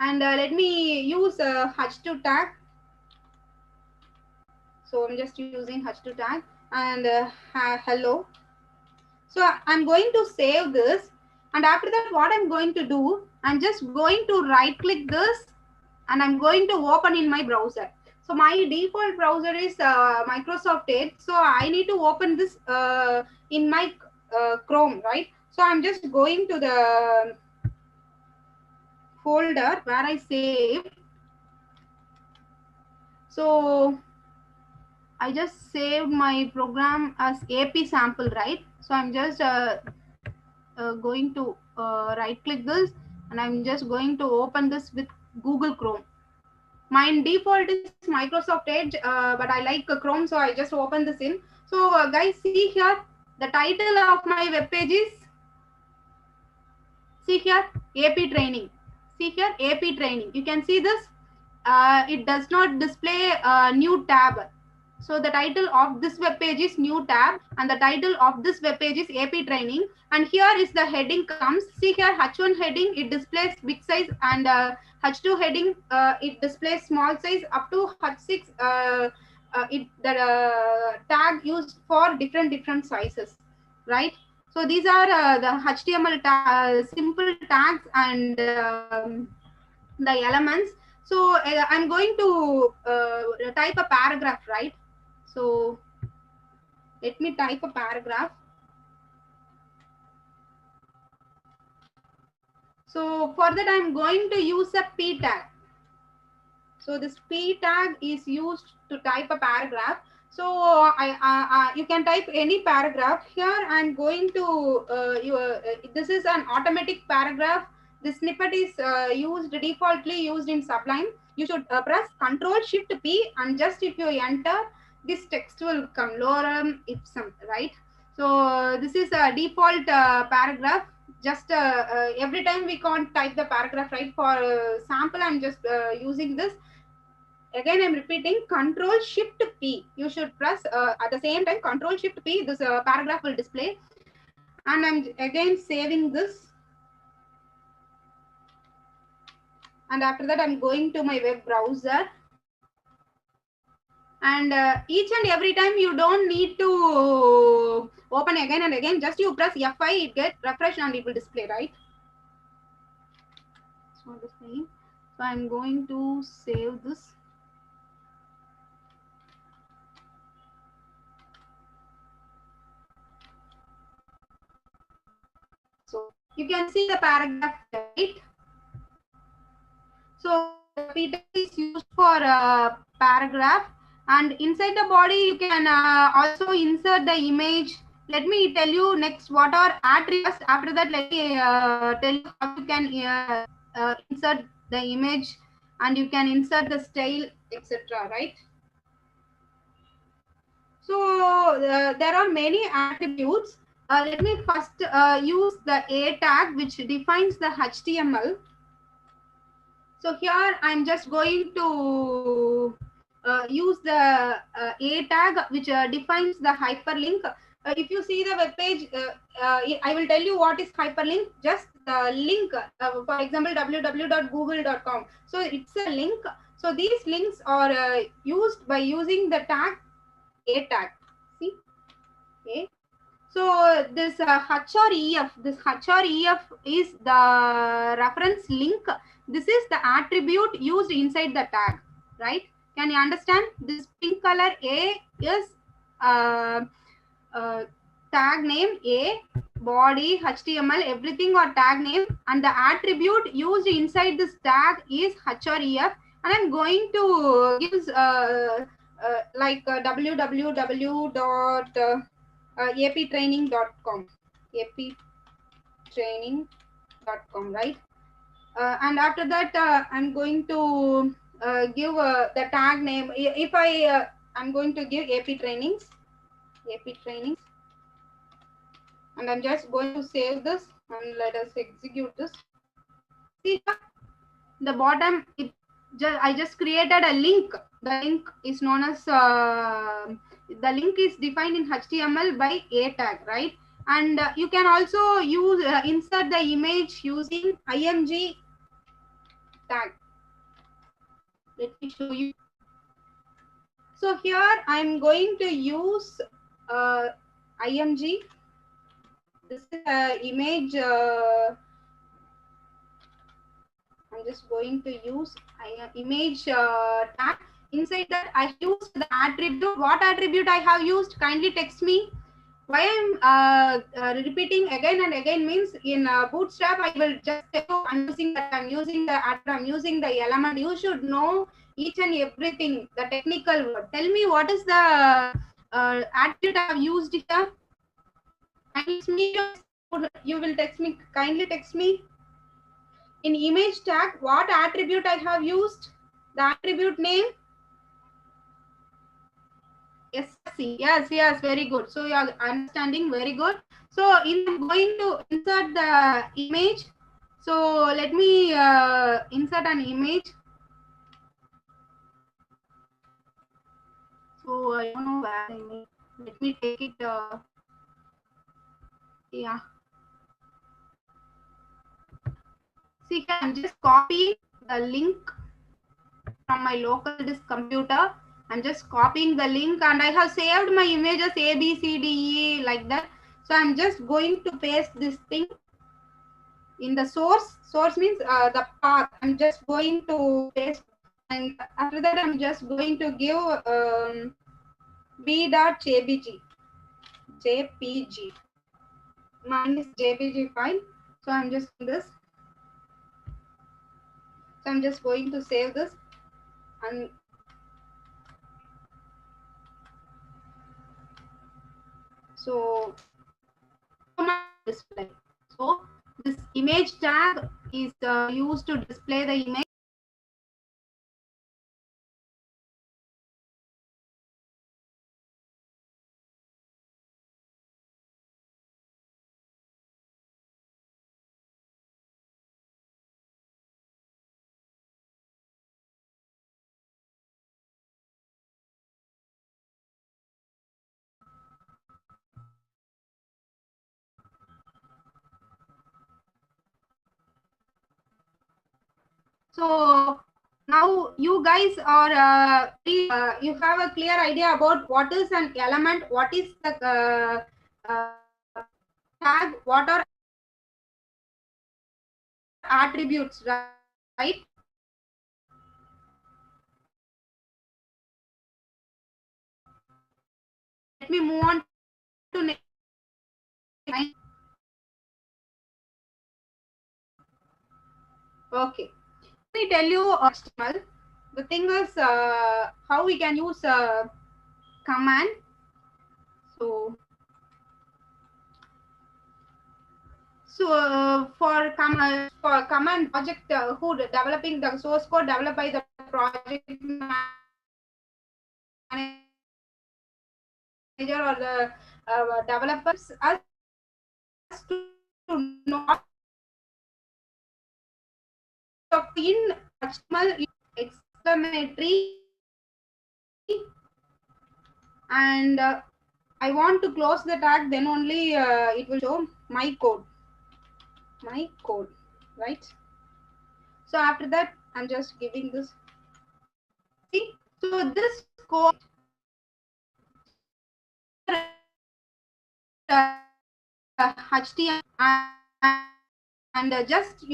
and let me use H2 tag. So I'm just using H2 tag and hello. So I'm going to save this, and after that what I'm going to do, I'm just going to right click this and I'm going to open in my browser. So my default browser is Microsoft Edge, so I need to open this in my Chrome, right? So I'm just going to the folder where I saved. So I just saved my program as AP sample, right? So I'm just going to right click this and I'm just going to open this with Google Chrome. My default is Microsoft Edge, but I like Chrome, so I just open this in. So guys, see here, the title of my web page is, see here, AP training. See here, AP training. You can see this. It does not display a new tab. So the title of this web page is new tab, and the title of this web page is AP training. And here is the heading comes. See here, H1 heading, it displays big size, and H2 heading, it displays small size. Up to H6, the tag used for different sizes, right? So these are the HTML simple tags and the elements. So I'm going to type a paragraph, right? So let me type a paragraph. So for that, I'm going to use a P tag. So this P tag is used to type a paragraph. So you can type any paragraph. Here I'm going to, this is an automatic paragraph. This snippet is defaultly used in Sublime. You should press Ctrl-Shift-P, and just if you enter, this text will come, lorem ipsum, right? So this is a default paragraph. Just every time we can't type the paragraph, right? For sample, I'm just using this. Again, I'm repeating, Ctrl-Shift-P. You should press at the same time Ctrl-Shift-P. This paragraph will display. And I'm again saving this. And after that, I'm going to my web browser. And each and every time you don't need to open again and again. Just you press F5, it gets refreshed and it will display, right? It's not displaying. So I'm going to save this. So you can see the paragraph, right? So P tag is used for a paragraph, and inside the body you can also insert the image. Let me tell you next what are attributes. After that, let me tell you how you can insert the image, and you can insert the style, etc. Right? So there are many attributes. Let me first use the A tag, which defines the HTML. So here I'm just going to use the A tag, which defines the hyperlink. If you see the web page, I will tell you what is hyperlink. Just the link, for example, www.google.com. So it's a link. So these links are used by using the tag A tag. See, A. So this HREF, this HREF is the reference link. This is the attribute used inside the tag, right? Can you understand? This pink color A is tag name A, body, HTML, everything or tag name, and the attribute used inside this tag is HREF. And I'm going to give like www. aptraining.com, aptraining.com, right? And after that, I'm going to give the tag name. If I'm going to give AP trainings, and I'm just going to save this and let us execute this. See the bottom, I just created a link. The link is known as the link is defined in HTML by a tag, right? And you can also use insert the image using img tag. Let me show you. So here I'm going to use img. This is image. I'm just going to use image tag. Inside that, I used the attribute. What attribute I have used? Kindly text me. Why I'm repeating again and again means in Bootstrap, I will just tell you I'm using that, I'm using the attribute, I'm using the element. You should know each and everything, the technical word. Tell me what is the attribute I have used here. You will text me. Kindly text me. In image tag, what attribute I have used? The attribute name. Yes, very good. So you are understanding, very good. So I'm going to insert the image. So let me insert an image. So I don't know where the image. Let me take it. Yeah. See here, I'm just copying the link from my local disk computer. I'm just copying the link and I have saved my images A, B, C, D, E like that. So I'm just going to paste this thing in the source. Source means the path. I'm just going to paste, and after that I'm just going to give b.jpg. JPG. Mine is JPG file. So I'm just this. So I'm just going to save this and so display. So this image tag is used to display the image. So now you guys are you have a clear idea about what is an element, what is the tag, what are attributes, right? Let me move on to next. Okay, let me tell you HTML. The thing is how we can use command. So for command project who developing the source code developed by the project manager or the developers, us to know in HTML exclamatory, and I want to close the tag, then only it will show my code, right? So after that, I'm just giving this. See, so this code HTML and just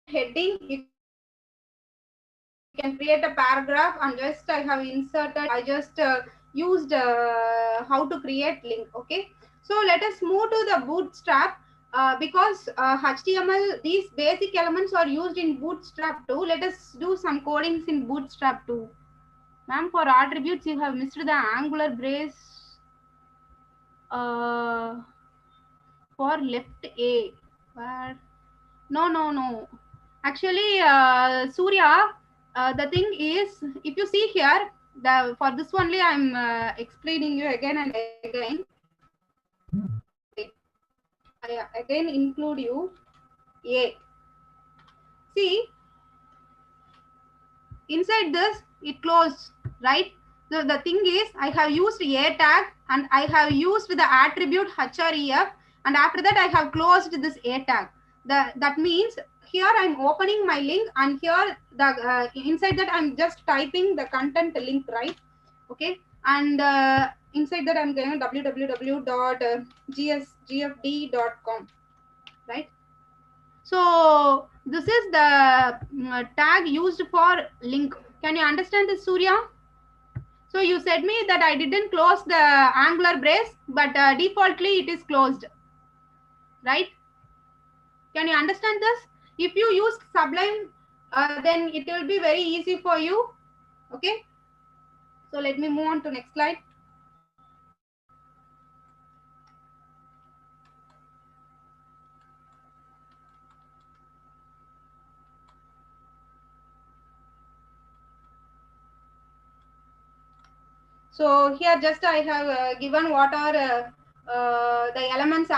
heading, you can create a paragraph, and just I have inserted, I just used how to create link. Okay, so let us move to the Bootstrap because HTML, these basic elements are used in Bootstrap too. Let us do some codings in Bootstrap too. Ma'am, for attributes you have missed the angular brace for left A. Where? No. Actually, Surya, the thing is, if you see here, for this only I'm explaining you again and again. I again include you A. See, inside this it closed, right? So the thing is, I have used a tag and I have used the attribute href, and after that I have closed this a tag. That means here I'm opening my link, and here the inside that I'm just typing the content link, right? Okay, and inside that I'm going www.gsgfd.com, right? So this is the tag used for link. Can you understand this, Surya? So you said me that I didn't close the angular brace, but defaultly it is closed, right? Can you understand this? If you use Sublime, then it will be very easy for you. Okay. So let me move on to next slide. So here just I have given what are the elements,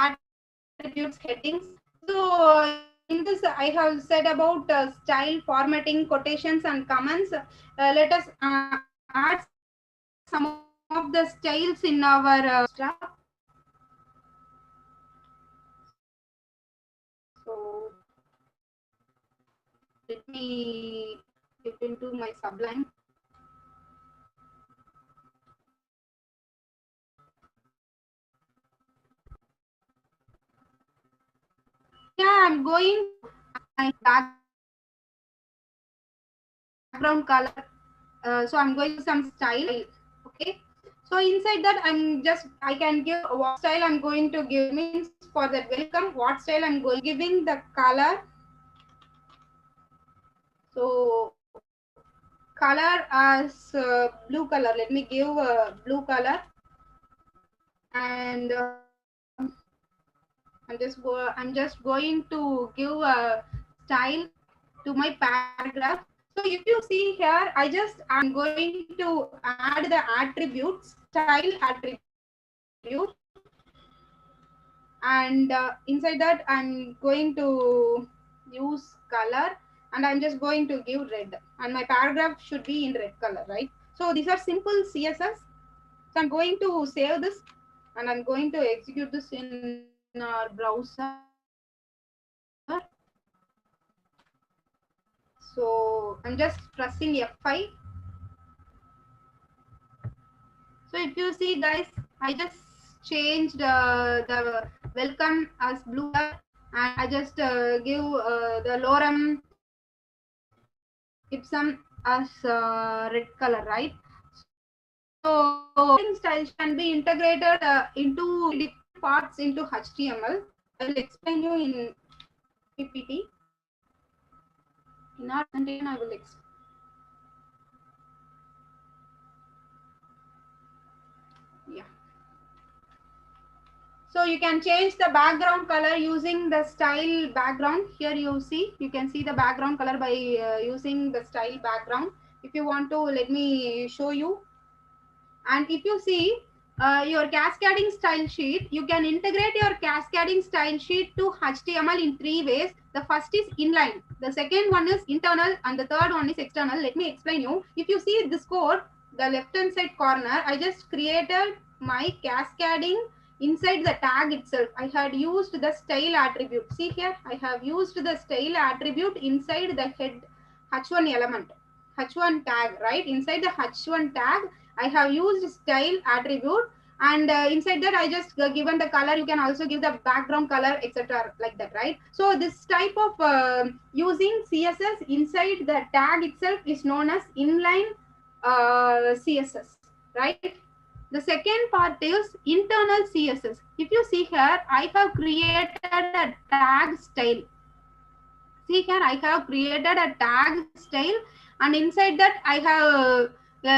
attributes, headings. So in this I have said about style, formatting, quotations and comments. Let us add some of the styles in our stuff. So let me get into my Sublime. Yeah, I'm going my background color. So I'm going to some style. Okay. So inside that I can give what style I'm going to give, means for that welcome, what style I'm going giving the color. So color as blue color. Let me give blue color, and I'm just going to give a style to my paragraph. So if you see here, I'm going to add the attributes, style attribute, and inside that I'm going to use color, and I'm just going to give red, and my paragraph should be in red color, right? So these are simple CSS. So I'm going to save this, and I'm going to execute this in our browser. So I'm just pressing F5. So if you see, guys, I just changed the welcome as blue color, and I just give the lorem ipsum as red color, right? So styles can be integrated into different parts into HTML. I will explain you in PPT. In our presentation, I will explain. Yeah. So you can change the background color using the style background. Here you can see the background color by using the style background. If you want to, let me show you. And if you see your cascading style sheet, you can integrate your cascading style sheet to HTML in 3 ways. The first is inline, the second one is internal, and the third one is external. Let me explain you. If you see this code, the left hand side corner, I just created my cascading inside the tag itself. I had used the style attribute. See here, I have used the style attribute inside the head h1 element, h1 tag, right? Inside the h1 tag, I have used style attribute, and inside that I just given the color. You can also give the background color, etc., like that, right? So this type of using CSS inside the tag itself is known as inline CSS, right? The second part is internal CSS. If you see here, I have created a tag style. See here, I have created a tag style, and inside that I have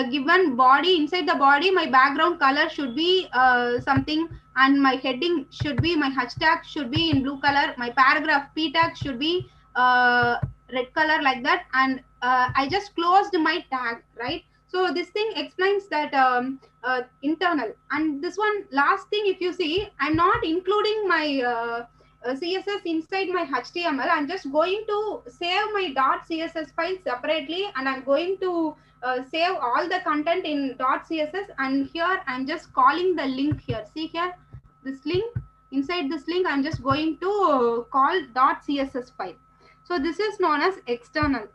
given body. Inside the body, my background color should be something, and my heading should be, my hashtag should be in blue color. My paragraph P tag should be red color, like that. And I just closed my tag, right? So this thing explains that internal. And this one last thing, if you see, I'm not including my CSS inside my HTML. I'm just going to save my .css file separately, and I'm going to save all the content in .css, and here I'm just calling the link here. See here, this link, inside this link I'm just going to call .css file. So this is known as external.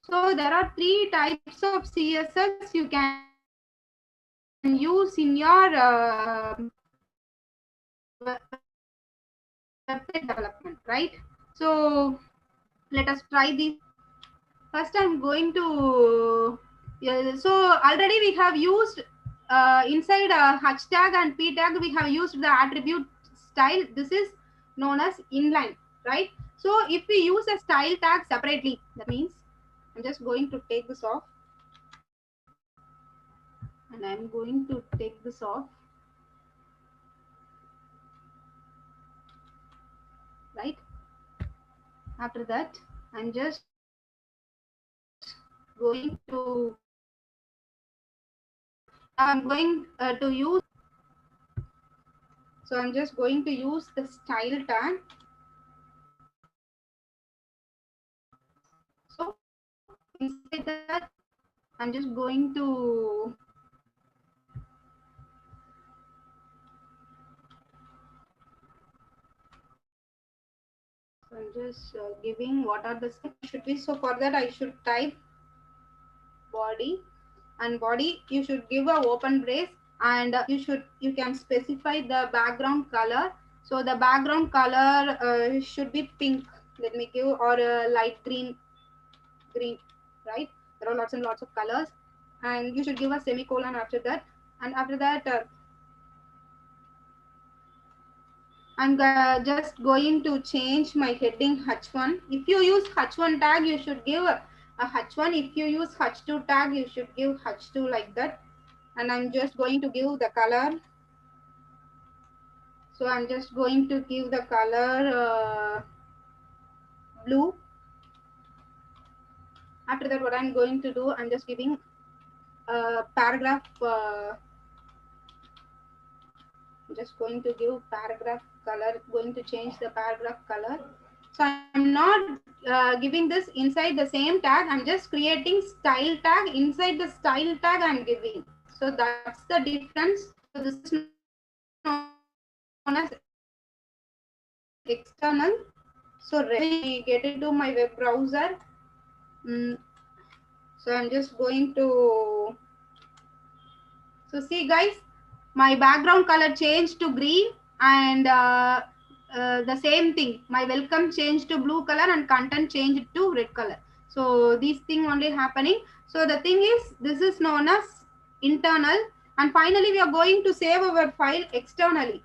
So there are 3 types of CSS you can use in your website development, right? So let us try this. First I'm going to so already we have used inside h tag and p tag, we have used the attribute style. This is known as inline, right? So if we use a style tag separately, that means I'm just going to take this off, and I'm going to take this off, right? After that I'm just going to use, so I'm just going to use the style tag. So inside that I'm just going to giving what are the steps should be. So for that I should type body, and body you should give a open brace, and you can specify the background color. So the background color should be pink, let me give, or light green, right? There are lots and lots of colors, and you should give a semicolon after that. And after that I'm just going to change my heading h1. If you use h1 tag, you should give a h1. If you use h2 tag, you should give h2, like that. And I'm just going to give the color. So I'm just going to give the color blue. After that, what I'm going to do, I'm just giving a paragraph. I'm just going to give paragraph color, going to change the paragraph color. So I'm not giving this inside the same tag. I'm just creating style tag. Inside the style tag I'm giving. So that's the difference. So this is known as external. So let me get into my web browser. So I'm just going to, so see guys, my background color changed to green, and the same thing, my welcome changed to blue color and content changed to red color. So these thing only happening. So the thing is, this is known as internal, and finally we are going to save our file externally.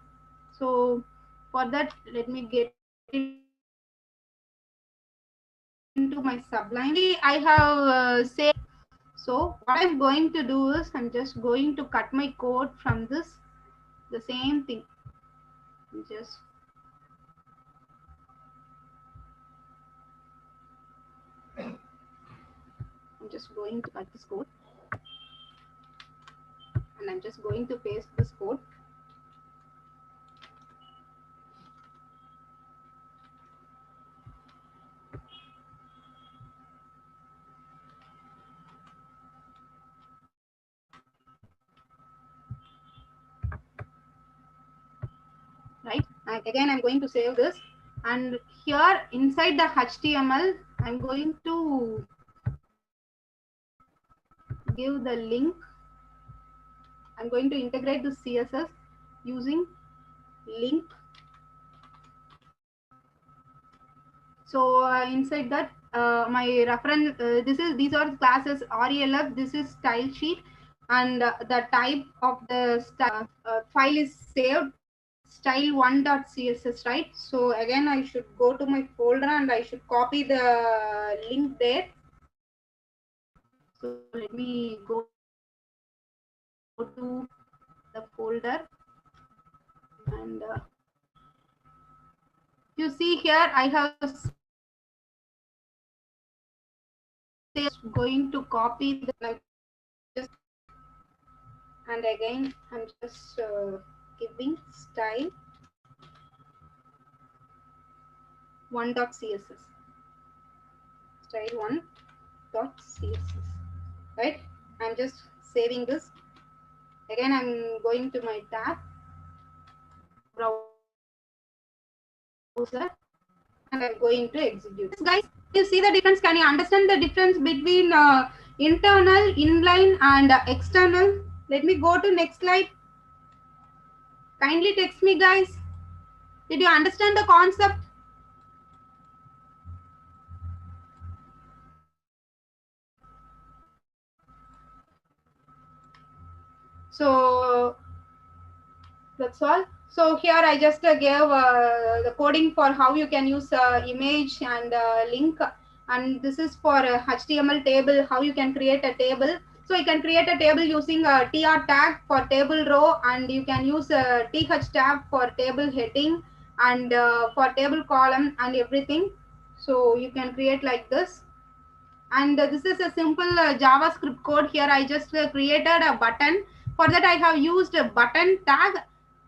So for that, let me get into my Sublime. I have saved. So what I'm going to do is, I'm just going to cut my code from this, the same thing. I'm just going to cut this code, and I'm just going to paste this code. Right, and again I'm going to save this, and here inside the HTML I'm going to give the link. I'm going to integrate the CSS using link. So inside that my reference, these are classes RELF, this is style sheet, and the type of the file is saved style1.css, right? So again I should go to my folder and I should copy the link there. So let me go to the folder, and you see here I have going to copy the, and again I'm just giving style 1.css. Style 1.css. Right? I'm just saving this. Again, I'm going to my tab, browser, and I'm going to execute. Guys, you see the difference? Can you understand the difference between internal, inline, and external? Let me go to next slide. Kindly text me, guys. Did you understand the concept? So that's all. So here I just gave the coding for how you can use image and link, and this is for HTML table, how you can create a table. So you can create a table using a TR tag for table row, and you can use a TH tag for table heading and for table column and everything. So you can create like this. And this is a simple JavaScript code. Here I just created a button. For that I have used a button tag.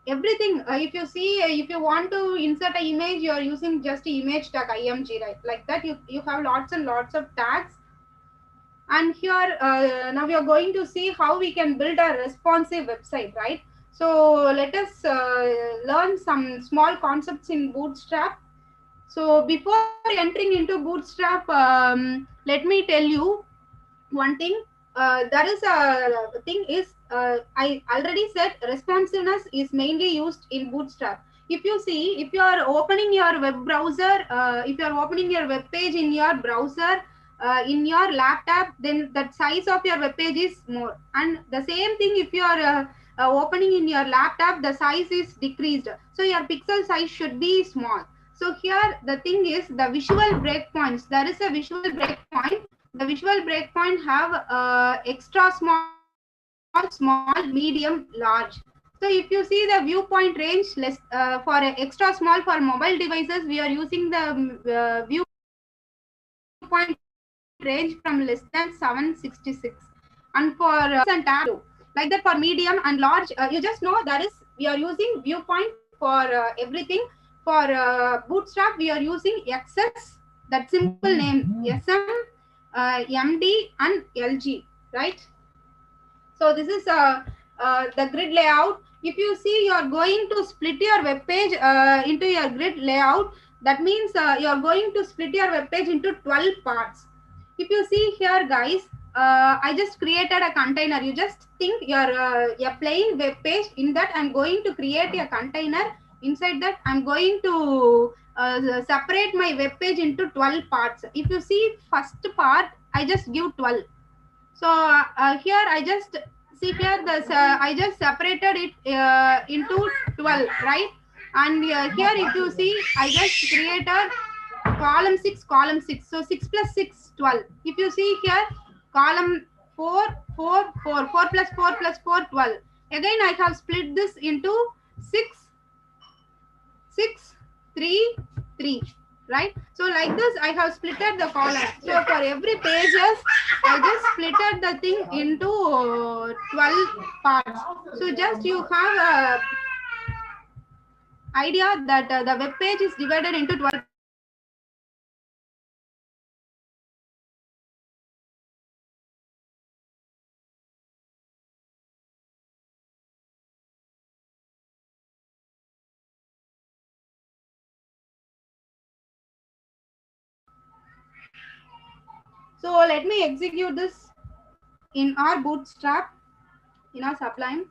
Everything, if you see, if you want to insert an image, you are using just image tag img, right? Like that you have lots and lots of tags. And here now we are going to see how we can build a responsive website, right? So let us learn some small concepts in Bootstrap. So before entering into Bootstrap, let me tell you one thing. There is a thing is, I already said responsiveness is mainly used in Bootstrap. If you see, if you are opening your web browser, if you are opening your web page in your browser, in your laptop, then the size of your web page is more. And the same thing, if you are opening in your laptop, the size is decreased. So your pixel size should be small. So here the thing is the visual breakpoints. There is a visual breakpoint. The visual breakpoint have extra small, medium, large. So if you see the viewpoint range less for extra small for mobile devices, we are using the viewpoint range from less than 766, and for and tab like that for medium and large, you just know that is we are using viewpoint for everything. For Bootstrap we are using XS, that simple name SM, MD and LG, right? So this is the grid layout. If you see, you are going to split your web page into your grid layout. That means you are going to split your web page into 12 parts. If you see here, guys, I just created a container. You just think you're a plain web page. In that, I'm going to create a container. Inside that, I'm going to separate my web page into 12 parts. If you see first part, I just give 12. So here I just see here this I just separated it into 12, right? And here if you see, I just created column 6, so 6 plus 6, 12. If you see here, column 4, 4, 4, 4 plus 4 plus 4, 12. Again I have split this into 6, 6, 3, 3, right? So like this I have splitted the column. So for every pages I just splitted the thing into 12 parts. So just you have a idea that the web page is divided into 12. So let me execute this in our Bootstrap, in our Sublime.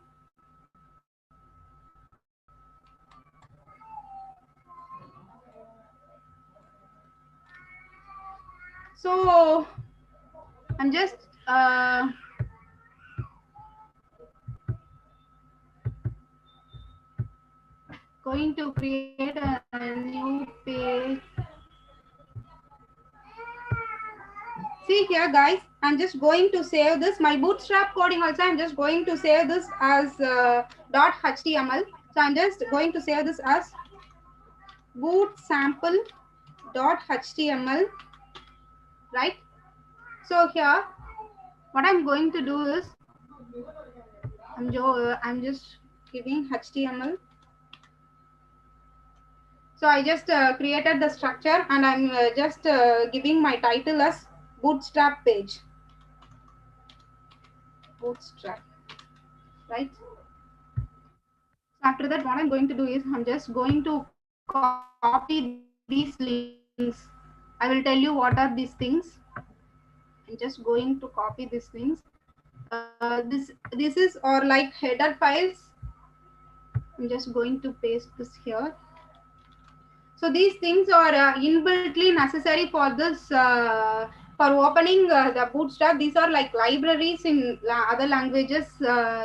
So I'm just going to create a new page. See here, guys, I'm just going to save this. My Bootstrap coding also, I'm just going to save this as .html. So I'm just going to save this as boot sample.html, right? So here, what I'm going to do is, I'm just giving HTML. So I just created the structure, and I'm just giving my title as Bootstrap page. Bootstrap, right? After that, what I'm going to do is I'm just going to copy these links. I will tell you what are these things. I'm just going to copy these things. This is or like header files. I'm just going to paste this here. So these things are inbuiltly necessary for this for opening the Bootstrap. These are like libraries in other languages.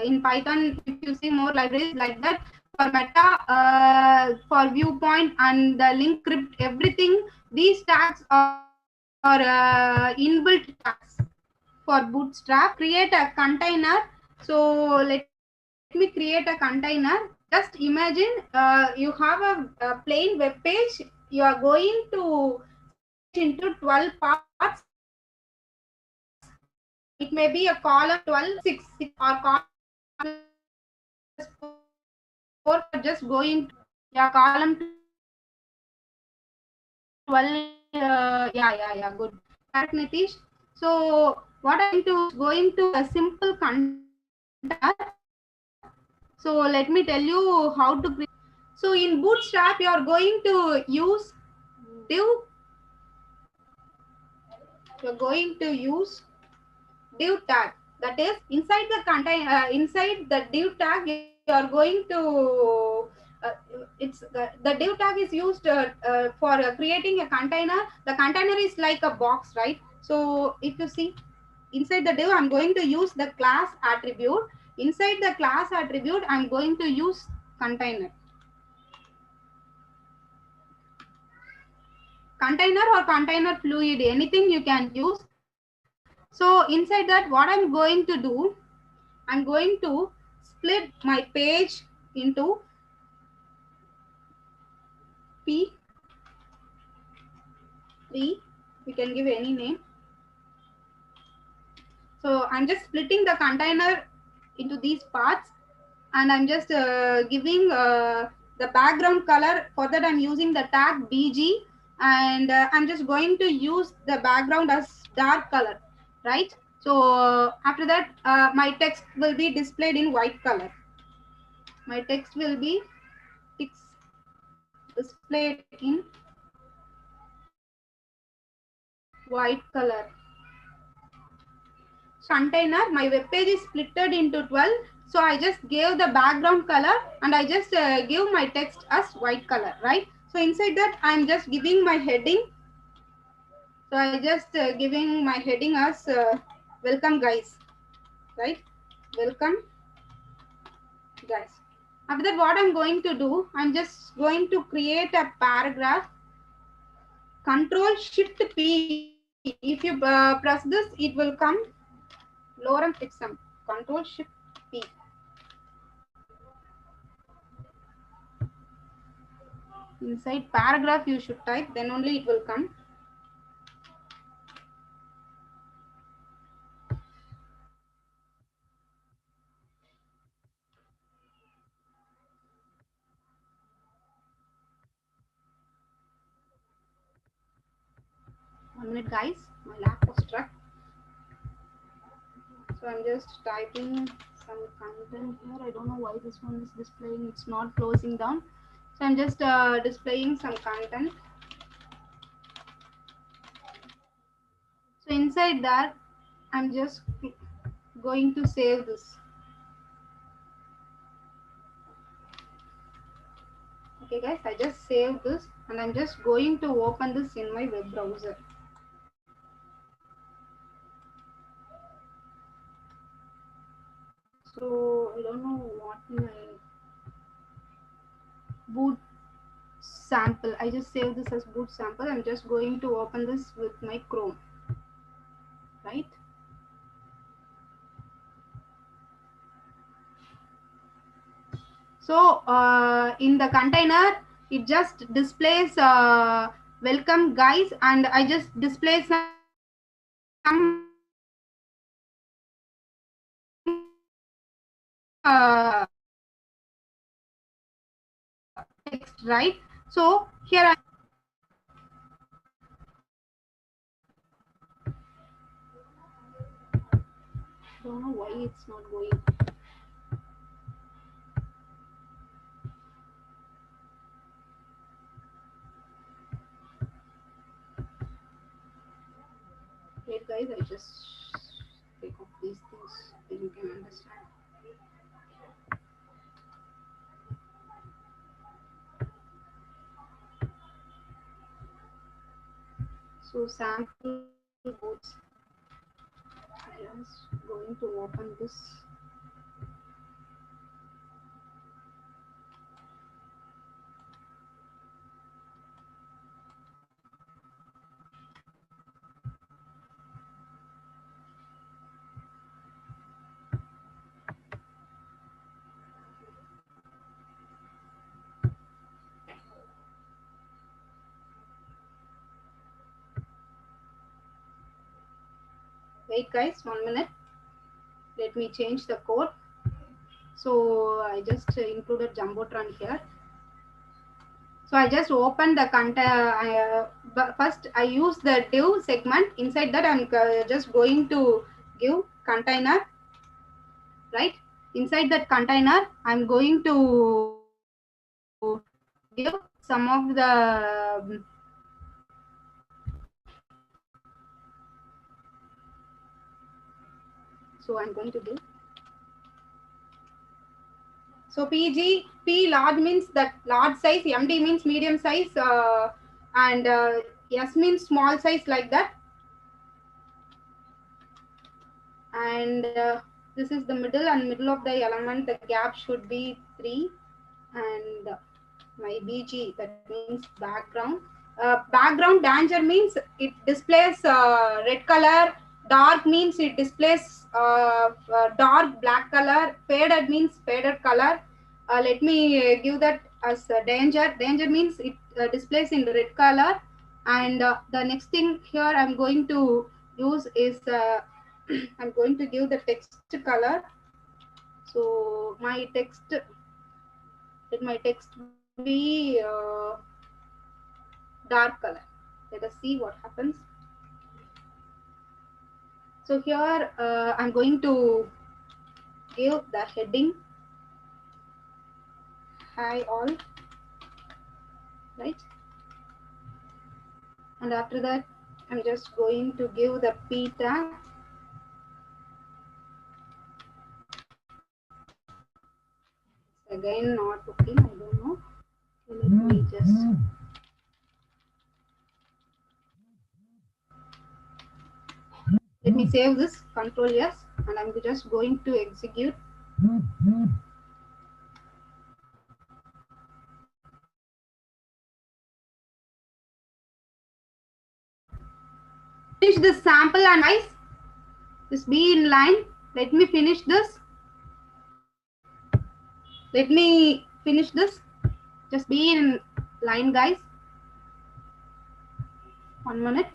In Python, if you see more libraries like that, for meta, for viewpoint and the link crypt, everything, these tags are inbuilt tags for Bootstrap. Create a container. So let me create a container. Just imagine you have a plain web page. You are going to into 12 parts. It may be a column 12, 6, or column 4. Just going to column 12. Yeah, good. Correct, Nitish. So what I'm going to a simple container. So let me tell you how to create. So in Bootstrap, you are going to use div. You are going to use div tag. That is inside the container. Inside the div tag, you are going to. The div tag is used for creating a container. The container is like a box, right? So if you see inside the div, I'm going to use the class attribute. Inside the class attribute, I'm going to use container. Container or container fluid, anything you can use. So inside that, what I'm going to do, I'm going to split my page into P3. We can give any name. So I'm just splitting the container into these parts, and I'm just giving the background color. For that, I'm using the tag BG, and I'm just going to use the background as dark color, right? So after that, my text will be displayed in white color. My text will be displayed in white color. Container, my web page is splitted into 12. So I just gave the background color, and I just give my text as white color, right? So inside that, I'm just giving my heading. So I just giving my heading as welcome guys, right? Welcome guys. After that, what I'm going to do, I'm just going to create a paragraph. Control Shift P. If you press this, it will come lorem ipsum. Control Shift P. Inside paragraph you should type, then only it will come. One minute guys, my lap was struck. So I'm just typing some content here. I don't know why this one is displaying, it's not closing down. So I'm just displaying some content. So inside that, I'm just going to save this. Okay guys, I just saved this, and I'm just going to open this in my web browser. So I don't know what my boot sample. I just saved this as boot sample. I'm just going to open this with my Chrome, right? So in the container, it just displays welcome guys, and I just display some text, right? So Here I don't know why it's not going. Wait guys, I just take off these things then you can understand. So sample boards. Just going to open this. Wait guys, 1 minute. Let me change the code. So I just included Jumbotron here. So I just opened the content. First I use the div segment. Inside that I'm just going to give container. Right? Inside that container, I'm going to give some of the so I'm going to give. So PG, P large means that large size, MD means medium size, and S means small size like that. And this is the middle and middle of the element, the gap should be 3. And my BG, that means background. Background danger means it displays red color, dark means it displays dark black color, faded means faded color. Let me give that as danger. Danger means it displays in red color. And the next thing here I'm going to use is I'm going to give the text color. So my text, let my text be dark color. Let us see what happens. So here I'm going to give the heading hi all, right? And after that I'm just going to give the p tag. Again not working, I don't know. Let me just let me save this, Control S, and I'm just going to execute. Finish this sample and guys, this be in line. Let me finish this. Let me finish this. Just be in line guys. 1 minute.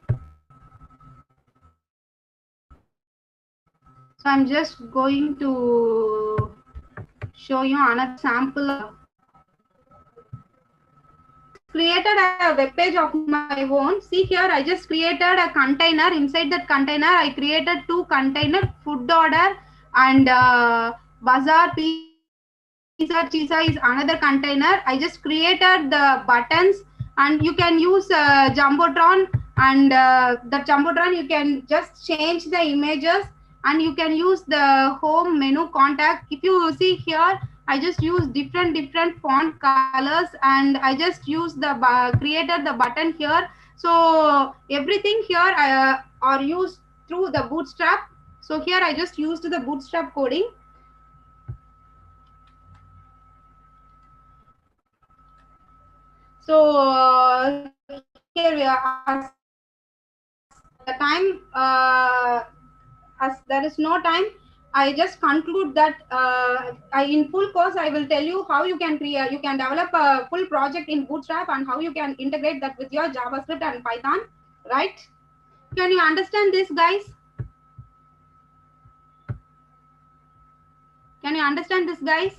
So I'm just going to show you another sample. Created a web page of my own. See here, I just created a container. Inside that container, I created 2 containers, food order and bazaar pizza chisa is another container. I just created the buttons, and you can use Jumbotron, and the Jumbotron you can just change the images, and you can use the home menu contact. If you see here, I just use different font colors, and I just use the created the button here. So everything here are used through the Bootstrap. So here I just used the Bootstrap coding. So here we are. The time as there is no time, I just conclude that in full course I will tell you how you can create, you can develop a full project in Bootstrap and how you can integrate that with your JavaScript and Python, right? Can you understand this, guys? Can you understand this, guys?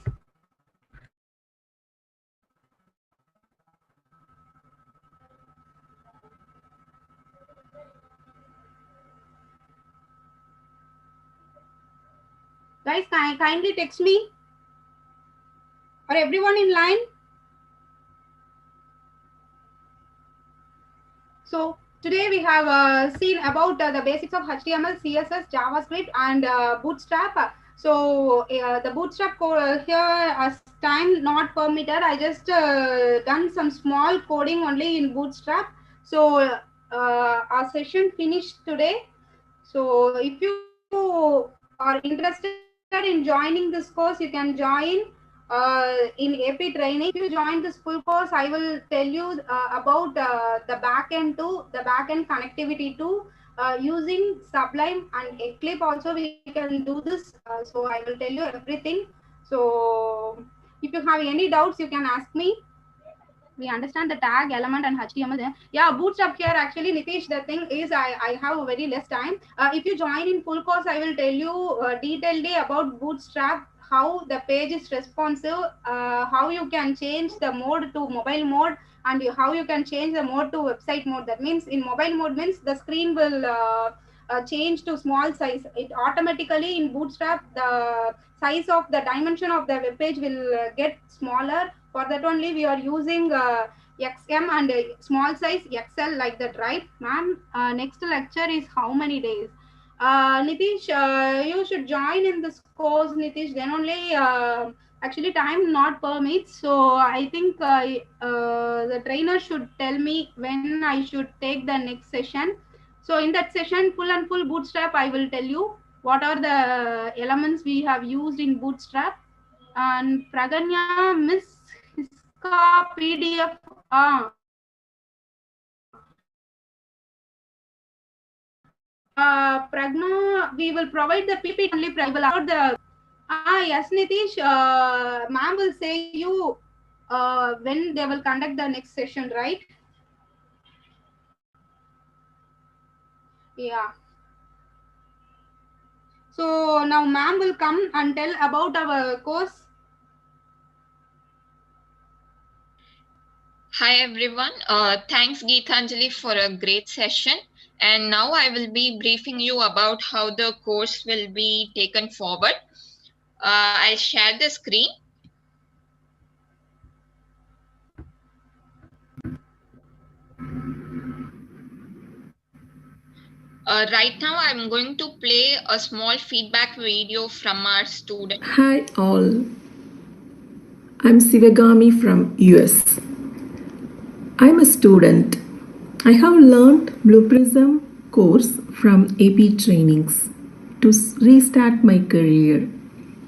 Guys, kindly text me. Are everyone in line? So today we have seen about the basics of HTML, CSS, JavaScript, and Bootstrap. So the Bootstrap code here, as time not permitted, I just done some small coding only in Bootstrap. So our session finished today. So if you are interested in joining this course, you can join in AP training. If you join this full course, I will tell you about the backend to the backend connectivity to using Sublime and Eclipse. Also, we can do this. So I will tell you everything. So if you have any doubts, you can ask me. We understand the tag element and HTML. Yeah, Bootstrap here actually, Nitish, the thing is I have a very less time. If you join in full course, I will tell you detailedly about Bootstrap, how the page is responsive, how you can change the mode to mobile mode, and how you can change the mode to website mode. That means in mobile mode means the screen will change to small size. It automatically in Bootstrap, the size of the dimension of the web page will get smaller. For that only we are using XM and small size XL like that, right, ma'am? Next lecture is how many days? Nitish, you should join in this course, Nitish. Then only actually time not permits. So I think the trainer should tell me when I should take the next session. So in that session, full and full Bootstrap, I will tell you what are the elements we have used in Bootstrap. And Praganya, Miss Hiska PDF. Pragna, we will provide the PPT only. I will upload the. Yes, Nitish. Ma'am will say you when they will conduct the next session, right? Yeah. So now ma'am will come and tell about our course. Hi everyone. Thanks Geetanjali for a great session. And now I will be briefing you about how the course will be taken forward. I'll share the screen. Right now I'm going to play a small feedback video from our student. Hi all, I'm Sivagami from US. I'm a student. I have learned Blue Prism course from AP trainings to restart my career.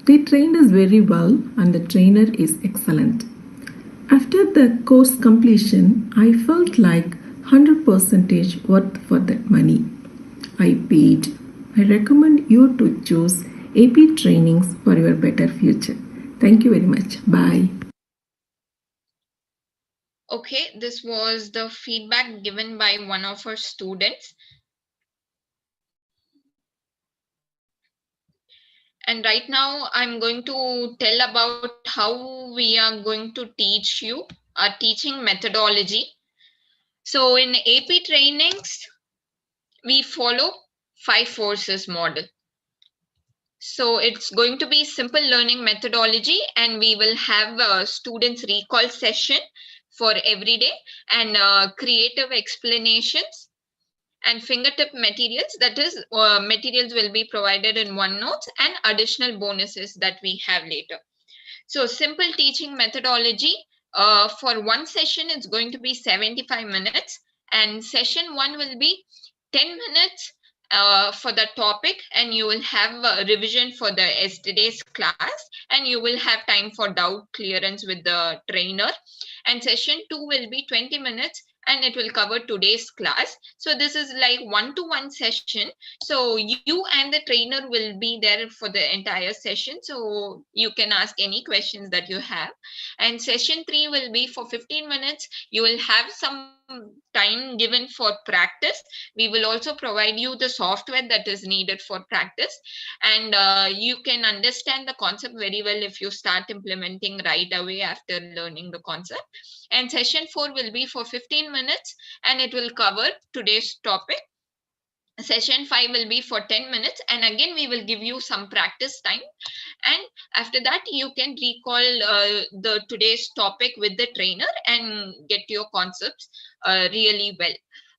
They trained us very well and the trainer is excellent. After the course completion, I felt like 100% worth for that money I paid. I recommend you to choose AP trainings for your better future. Thank you very much. Bye. Okay, this was the feedback given by one of our students. And right now I'm going to tell about how we are going to teach you our teaching methodology. So in AP trainings, we follow 5 forces model. So it's going to be simple learning methodology, and we will have a students recall session for every day, and creative explanations and fingertip materials. That is, materials will be provided in OneNote and additional bonuses that we have later. So simple teaching methodology, for one session, it's going to be 75 minutes, and session 1 will be 10 minutes for the topic, and you will have a revision for the yesterday's class, and you will have time for doubt clearance with the trainer. And session 2 will be 20 minutes, and it will cover today's class. So this is like 1-to-1 session. So you and the trainer will be there for the entire session. So you can ask any questions that you have. And session 3 will be for 15 minutes. You will have some time given for practice. We will also provide you the software that is needed for practice. And you can understand the concept very well if you start implementing right away after learning the concept. And session 4 will be for 15 minutes, and it will cover today's topic. Session 5 will be for 10 minutes, and again we will give you some practice time, and after that you can recall the today's topic with the trainer and get your concepts really well.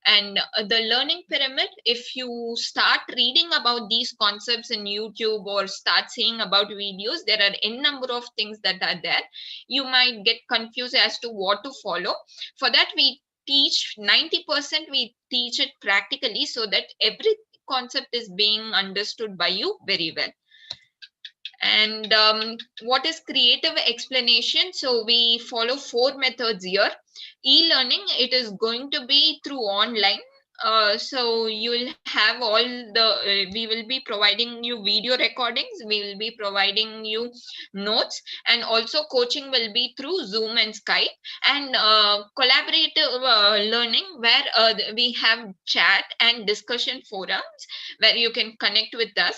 And the learning pyramid, if you start reading about these concepts in YouTube or start seeing about videos, there are n number of things that are there. You might get confused as to what to follow. For that, we teach 90%, we teach it practically so that every concept is being understood by you very well. And what is creative explanation? So we follow 4 methods here. E-learning, it is going to be through online. So you will have all the, we will be providing you video recordings, we will be providing you notes, and also coaching will be through Zoom and Skype, and collaborative learning, where we have chat and discussion forums where you can connect with us.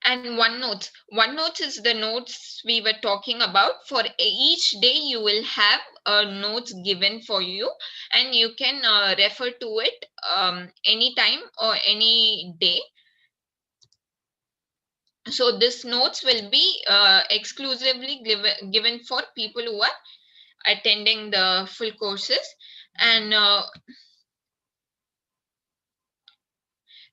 And OneNotes is the notes we were talking about. For each day you will have notes given for you, and you can refer to it anytime or any day. So this notes will be exclusively given for people who are attending the full courses. And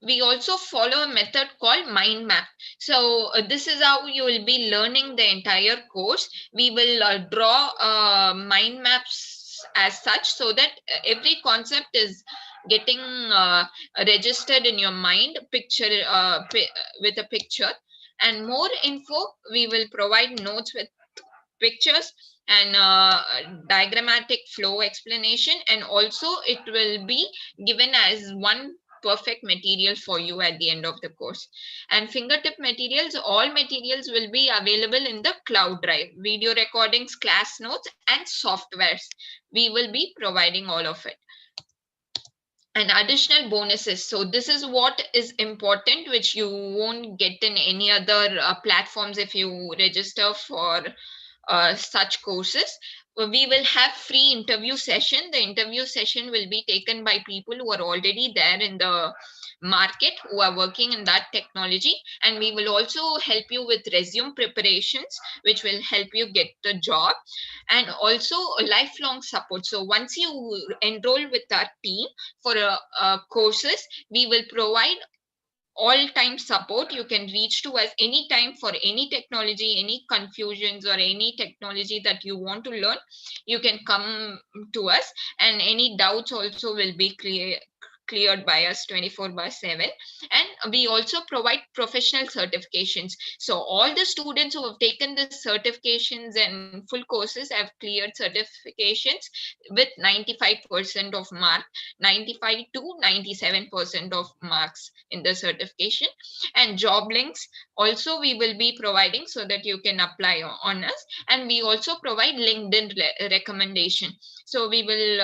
we also follow a method called mind map. So this is how you will be learning the entire course. We will draw mind maps as such, so that every concept is getting registered in your mind, picture with a picture. And more info, we will provide notes with pictures and diagrammatic flow explanation, and also it will be given as one perfect material for you at the end of the course. And fingertip materials, all materials will be available in the cloud drive: video recordings, class notes, and softwares. We will be providing all of it. And additional bonuses, so this is what is important, which you won't get in any other platforms if you register for such courses. We will have free interview session. The interview session will be taken by people who are already there in the market, who are working in that technology, and we will also help you with resume preparations, which will help you get the job, and also lifelong support. So once you enroll with our team for courses, we will provide all-time support. You can reach to us anytime for any technology, any confusions, or any technology that you want to learn. You can come to us, and any doubts also will be cleared by us 24/7. And we also provide professional certifications. So all the students who have taken the certifications and full courses have cleared certifications with 95% of mark, 95 to 97% of marks in the certification. And job links also we will be providing, so that you can apply on us. And we also provide LinkedIn recommendation. So we will,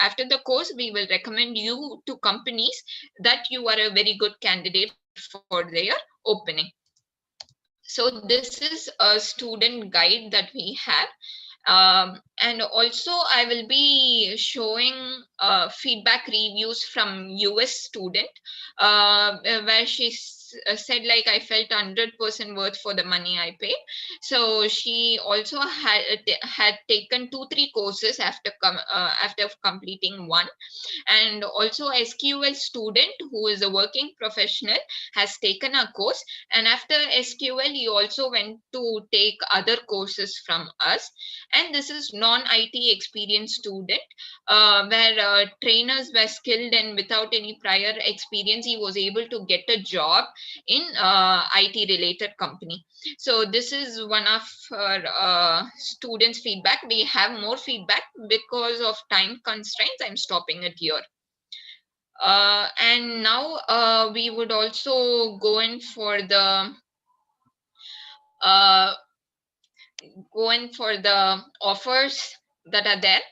after the course, we will recommend you to companies that you are a very good candidate for their opening. So this is a student guide that we have. And also I will be showing feedback reviews from US student, where she said, like, I felt 100% worth for the money I paid. So she also had taken 2-3 courses after completing one. And also SQL student who is a working professional has taken a course, and after SQL he also went to take other courses from us. And this is non-IT experienced student, where trainers were skilled, and without any prior experience he was able to get a job in IT related company. So this is one of our students' feedback. We have more feedback. Because of time constraints, I'm stopping it here. And now we would also go in for the offers that are there.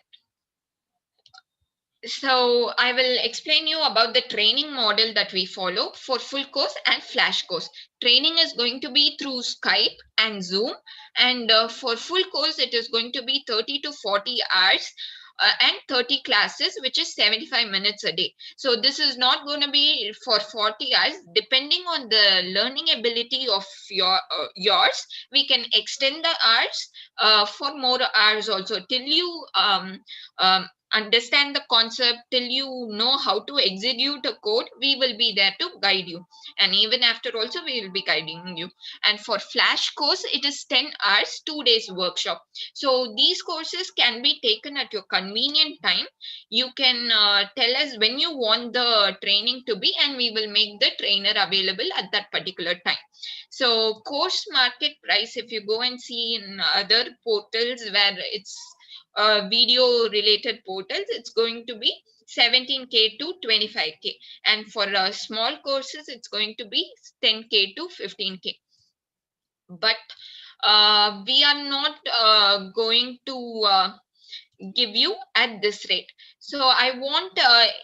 So I will explain you about the training model that we follow for full course and flash course. Training is going to be through Skype and Zoom, and for full course it is going to be 30 to 40 hours and 30 classes, which is 75 minutes a day. So this is not going to be for 40 hours. Depending on the learning ability of yours, we can extend the hours for more hours also, till you understand the concept, till you know how to execute a code. We will be there to guide you, and even after also we will be guiding you. And for flash course, it is 10 hours, 2 days workshop. So these courses can be taken at your convenient time. You can tell us when you want the training to be, and we will make the trainer available at that particular time. So course market price, if you go and see in other portals where it's video related portals, it's going to be 17K to 25K, and for small courses it's going to be 10K to 15K. But we are not going to give you at this rate. So I want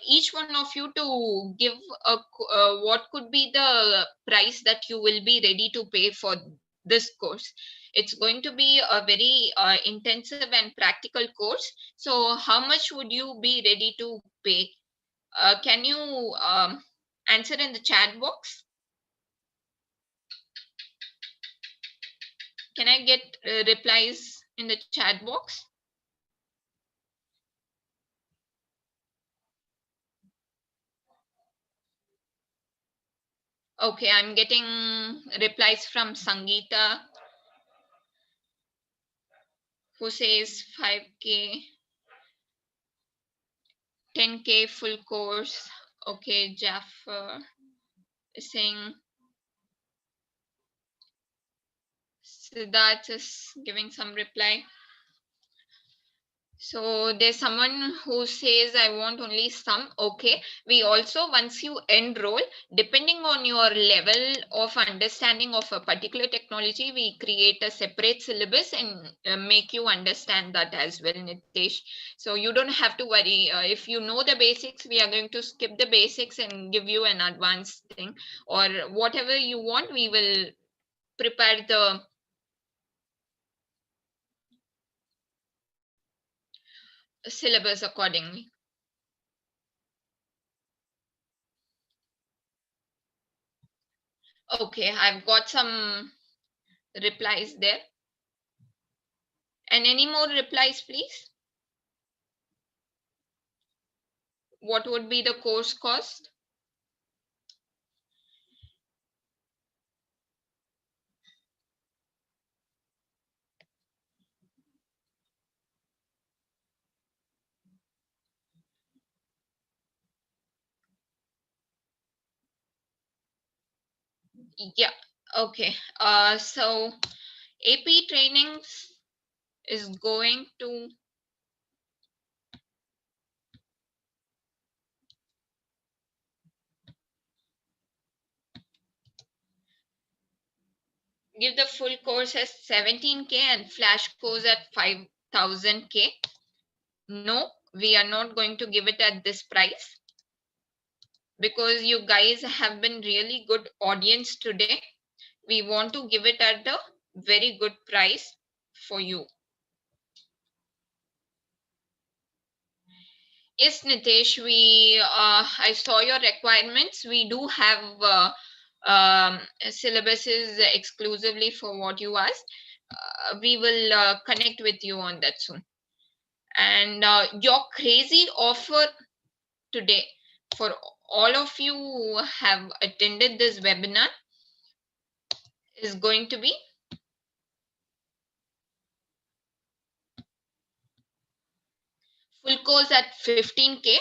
each one of you to give what could be the price that you will be ready to pay for this course. It's going to be a very intensive and practical course. So how much would you be ready to pay? Can you answer in the chat box? Can I get replies in the chat box? Okay, I'm getting replies from Sangeeta, who says 5K, 10K full course. Okay, Jaffer is saying, Siddharth is giving some reply. So there's someone who says, I want only some. Okay, we also, once you enroll, depending on your level of understanding of a particular technology, we create a separate syllabus and make you understand that as well, Nitesh. So you don't have to worry. If you know the basics, we are going to skip the basics and give you an advanced thing, or whatever you want, we will prepare the syllabus accordingly. Okay, I've got some replies there. And any more replies, please? What would be the course cost? Yeah, okay. So AP trainings is going to give the full course as 17K and flash course at 5,000K. No, we are not going to give it at this price, because you guys have been really good audience today. We want to give it at a very good price for you. Yes, Nitesh, I saw your requirements. We do have syllabuses exclusively for what you asked. We will connect with you on that soon. And your crazy offer today for all of you who have attended this webinar is going to be full course at 15K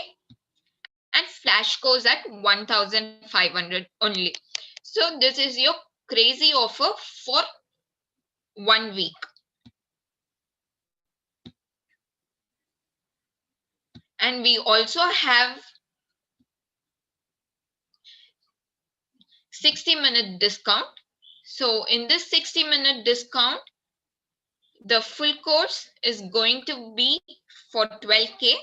and flash course at 1,500 only. So this is your crazy offer for 1 week. And we also have 60-minute discount. So in this 60-minute discount, the full course is going to be for 12K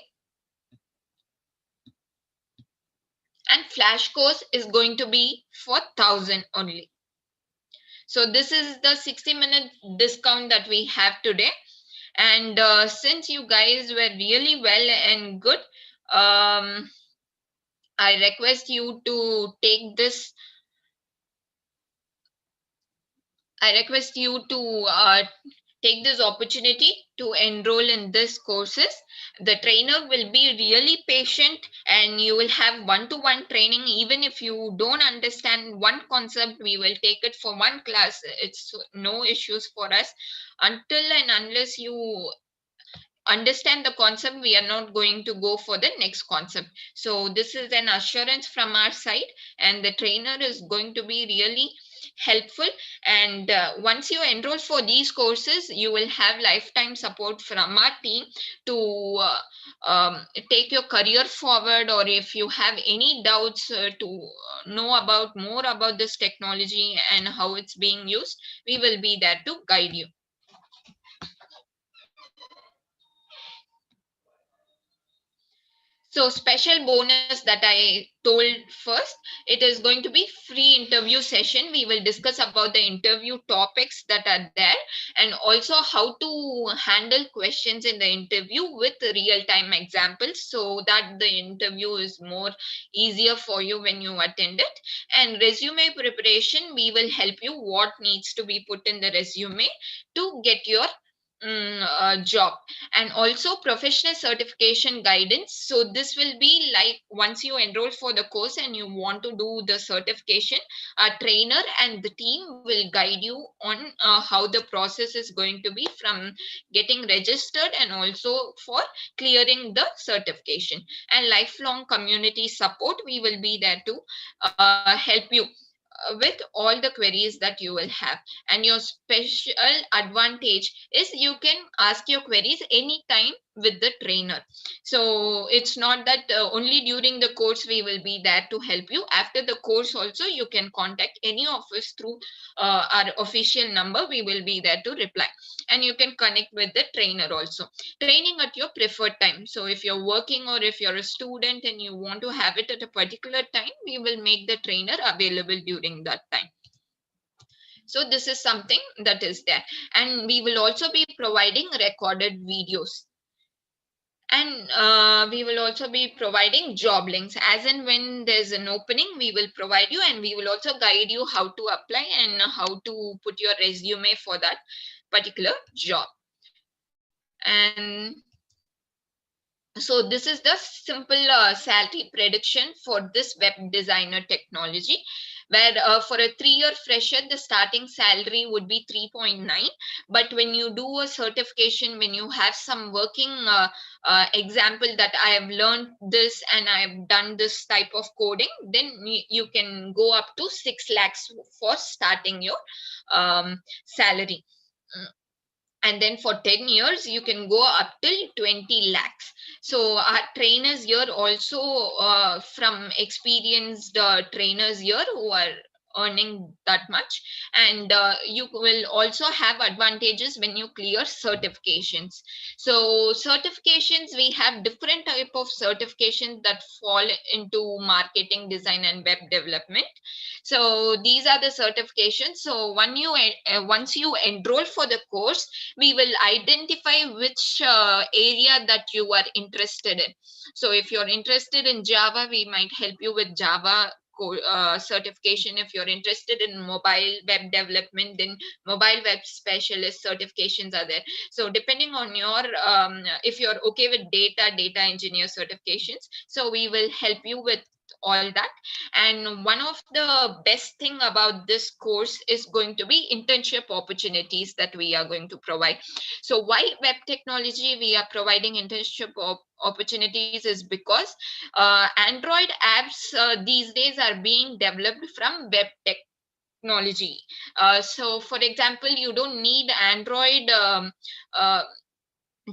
and flash course is going to be for 1,000 only. So this is the 60-minute discount that we have today. And since you guys were really well and good, I request you to take this. I request you to take this opportunity to enroll in these courses. The trainer will be really patient and you will have one-to-one training. Even if you don't understand one concept, we will take it for one class. It's no issues for us. Until and unless you understand the concept, we are not going to go for the next concept. So this is an assurance from our side, and the trainer is going to be really helpful. And once you enroll for these courses, you will have lifetime support from our team to take your career forward, or if you have any doubts to know about more about this technology and how it's being used, we will be there to guide you. So special bonus that I told first, it is going to be free interview session. We will discuss about the interview topics that are there, and also how to handle questions in the interview with real-time examples, so that the interview is more easier for you when you attend it. And resume preparation, we will help you what needs to be put in the resume to get your job. And also professional certification guidance. So this will be like, once you enroll for the course and you want to do the certification, a trainer and the team will guide you on how the process is going to be from getting registered and also for clearing the certification. And lifelong community support, we will be there to help you with all the queries that you will have. And your special advantage is you can ask your queries anytime with the trainer. So it's not that only during the course we will be there to help you. After the course also, you can contact any of us through our official number. We will be there to reply, and you can connect with the trainer also. Training at your preferred time. So if you're working or if you're a student and you want to have it at a particular time, we will make the trainer available during that time. So this is something that is there. And we will also be providing recorded videos. And we will also be providing job links. As and when there's an opening, we will provide you, and we will also guide you how to apply and how to put your resume for that particular job. And so this is the simple salary prediction for this web designer technology, where for a 3-year fresher, the starting salary would be 3.9. But when you do a certification, when you have some working example that I have learned this and I have done this type of coding, then you can go up to 6 lakhs for starting your salary. And then for 10 years, you can go up till 20 lakhs. So our trainers here also from experienced trainers here who are earning that much. And you will also have advantages when you clear certifications. So certifications, we have different type of certifications that fall into marketing, design, and web development. So these are the certifications. So once you enroll for the course, we will identify which area that you are interested in. So if you're interested in Java, we might help you with Java certification. If you're interested in mobile web development, then mobile web specialist certifications are there. So depending on your if you're okay with data engineer certifications, so we will help you with all that. And one of the best thing about this course is going to be internship opportunities that we are going to provide. So why web technology we are providing internship opportunities is because Android apps these days are being developed from web technology. So for example, you don't need Android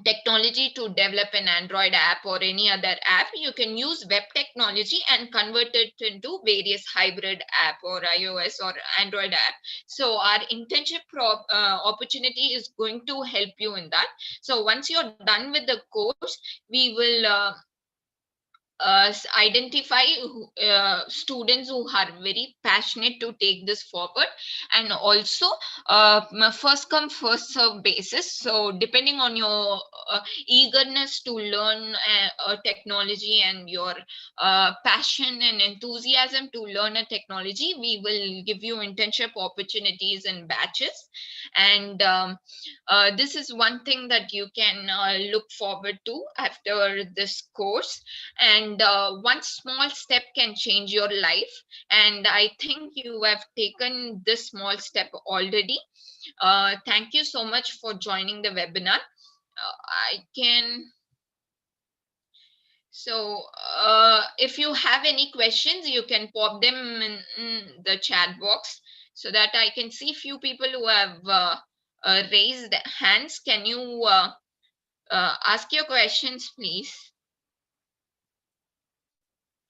technology to develop an Android app or any other app. You can use web technology and convert it into various hybrid app or iOS or Android app. So our internship opportunity is going to help you in that. So once you're done with the course, we will identify students who are very passionate to take this forward, and also first come first serve basis. So depending on your eagerness to learn technology and your passion and enthusiasm to learn a technology, we will give you internship opportunities in batches. And this is one thing that you can look forward to after this course. And one small step can change your life, and I think you have taken this small step already. Thank you so much for joining the webinar. If you have any questions, you can pop them in the chat box so that I can see few people who have raised hands. Can you ask your questions, please,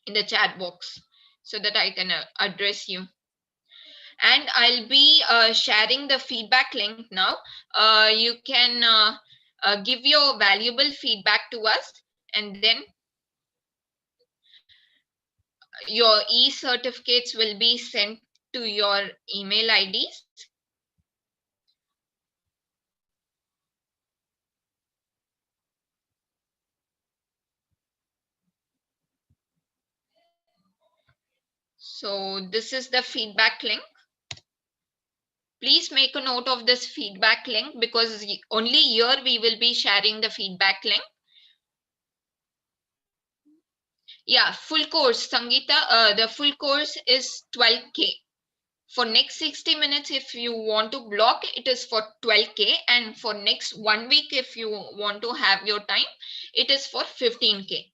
in the chat box so that I can address you? And I'll be sharing the feedback link now. You can give your valuable feedback to us, and then your e-certificates will be sent to your email IDs. So this is the feedback link. Please make a note of this feedback link, because only here we will be sharing the feedback link. Yeah, full course, Sangeeta, the full course is 12K. For next 60 minutes, if you want to block, it is for 12K. And for next 1 week, if you want to have your time, it is for 15K.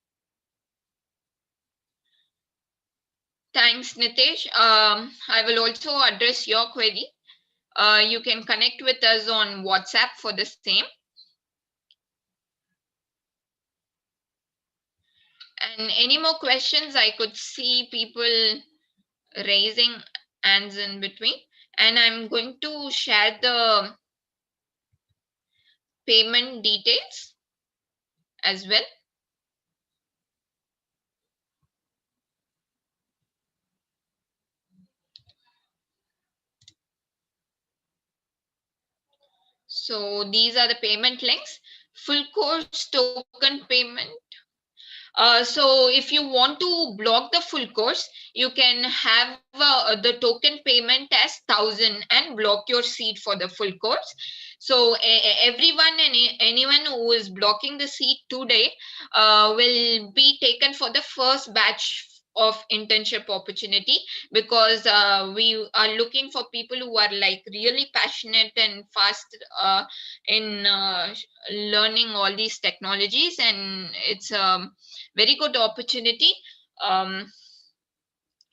Thanks, Nitesh. I will also address your query. You can connect with us on WhatsApp for the same. And any more questions? I could see people raising hands in between. And I'm going to share the payment details as well. So these are the payment links. Full course token payment. So if you want to block the full course, you can have the token payment as 1,000 and block your seat for the full course. So everyone and anyone who is blocking the seat today will be taken for the first batch of internship opportunity, because we are looking for people who are like really passionate and fast in learning all these technologies, and it's very good opportunity.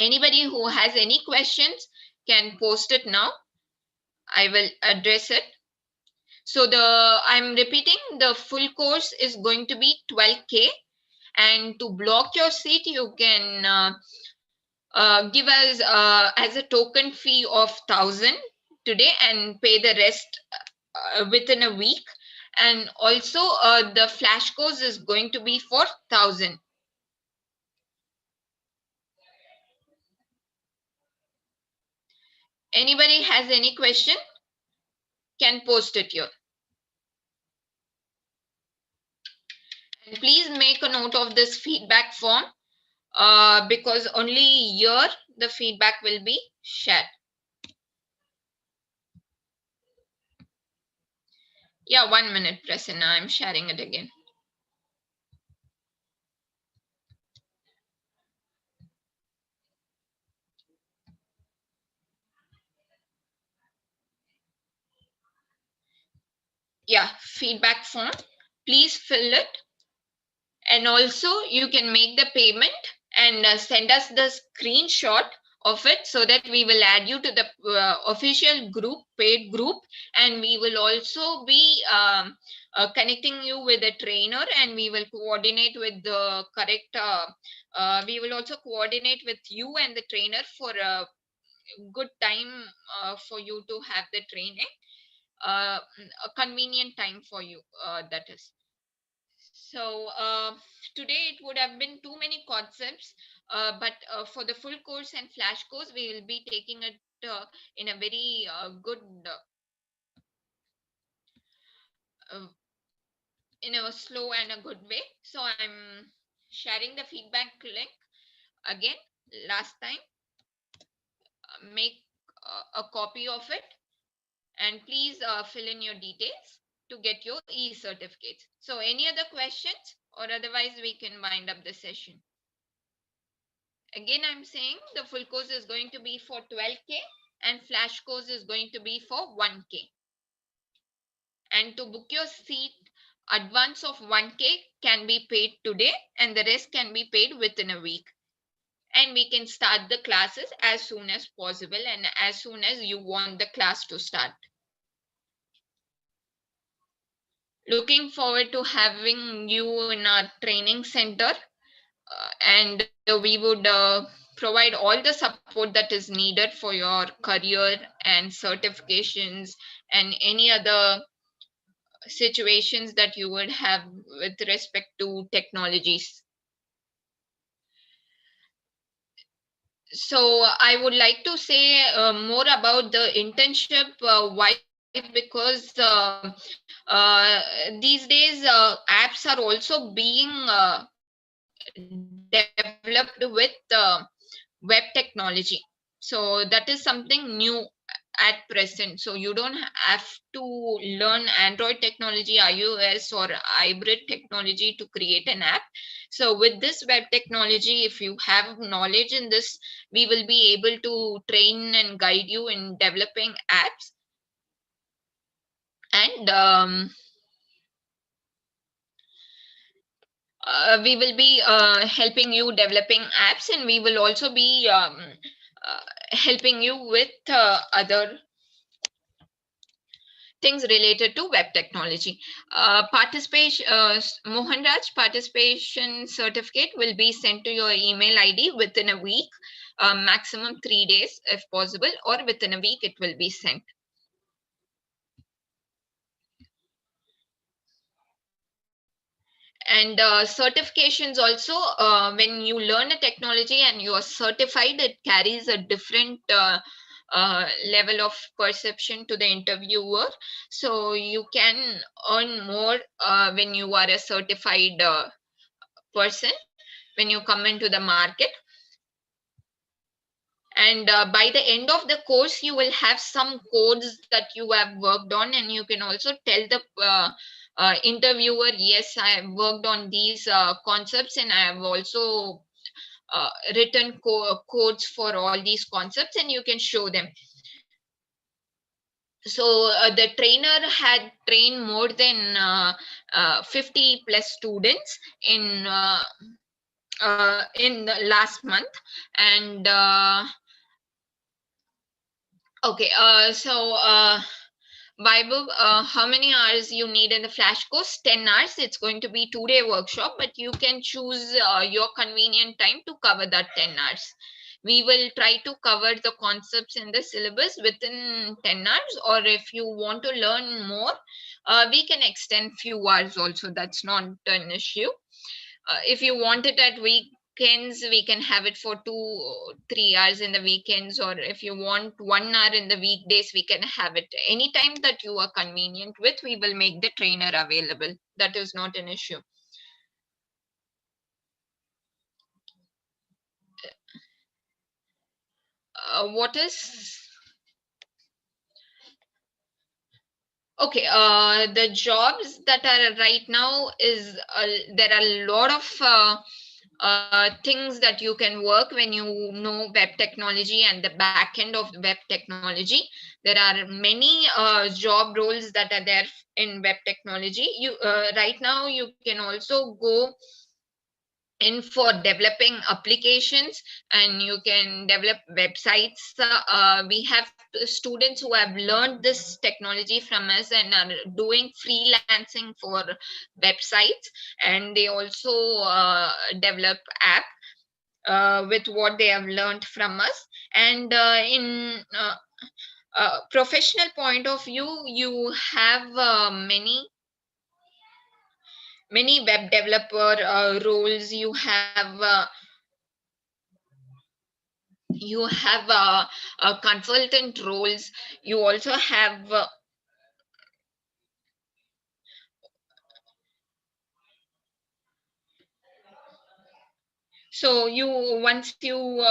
Anybody who has any questions can post it now. I will address it. So I'm repeating, the full course is going to be 12K, and to block your seat, you can give us as a token fee of 1,000 today and pay the rest within a week. And also the flash course is going to be for 1,000. Anybody has any question can post it here. And please make a note of this feedback form, because only here the feedback will be shared. Yeah, 1 minute, Prasanna. I'm sharing it again. Yeah, feedback form. Please fill it. And also you can make the payment and send us the screenshot of it, so that we will add you to the official group, paid group, and we will also be connecting you with a trainer, and we will coordinate with the correct we will also coordinate with you and the trainer for a good time for you to have the training, a convenient time for you, that is. So today it would have been too many concepts, but for the full course and flash course, we will be taking it in a very good, in a slow and a good way. So I'm sharing the feedback link again. Last time, make a copy of it, and please fill in your details to get your e-certificates. So any other questions, or otherwise we can wind up the session. Again, I'm saying the full course is going to be for 12K and flash course is going to be for 1K. And to book your seat, advance of 1K can be paid today and the rest can be paid within a week. And we can start the classes as soon as possible and as soon as you want the class to start. Looking forward to having you in our training center, and we would provide all the support that is needed for your career and certifications and any other situations that you would have with respect to technologies. So I would like to say more about the internship. Why? Because these days apps are also being developed with web technology. So that is something new at present. So you don't have to learn Android technology, iOS or hybrid technology to create an app. So with this web technology, if you have knowledge in this, we will be able to train and guide you in developing apps. And we will be helping you developing apps, and we will also be helping you with other things related to web technology. Participation, Mohanraj, participation certificate will be sent to your email ID within a week, maximum 3 days if possible, or within a week it will be sent. And certifications also, when you learn a technology and you are certified, it carries a different level of perception to the interviewer. So you can earn more when you are a certified person, when you come into the market. And by the end of the course, you will have some codes that you have worked on, and you can also tell the interviewer, yes, I have worked on these concepts, and I have also written codes for all these concepts, and you can show them. So the trainer had trained more than 50 plus students in the last month. And okay, so Vaibhav, how many hours you need in the flash course? 10 hours. It's going to be 2-day workshop, but you can choose your convenient time to cover that 10 hours. We will try to cover the concepts in the syllabus within 10 hours, or if you want to learn more, we can extend few hours also. That's not an issue. If you want it at weekends, we can have it for 2-3 hours in the weekends, or if you want 1 hour in the weekdays, we can have it anytime that you are convenient with. We will make the trainer available. That is not an issue. What is okay? The jobs that are right now is there are a lot of things that you can work when you know web technology and the back end of web technology. There are many job roles that are there in web technology. You right now you can also go in for developing applications, and you can develop websites. We have students who have learned this technology from us and are doing freelancing for websites, and they also develop app with what they have learned from us. And in professional point of view, you have many many web developer roles. You have consultant roles. You also have so you once you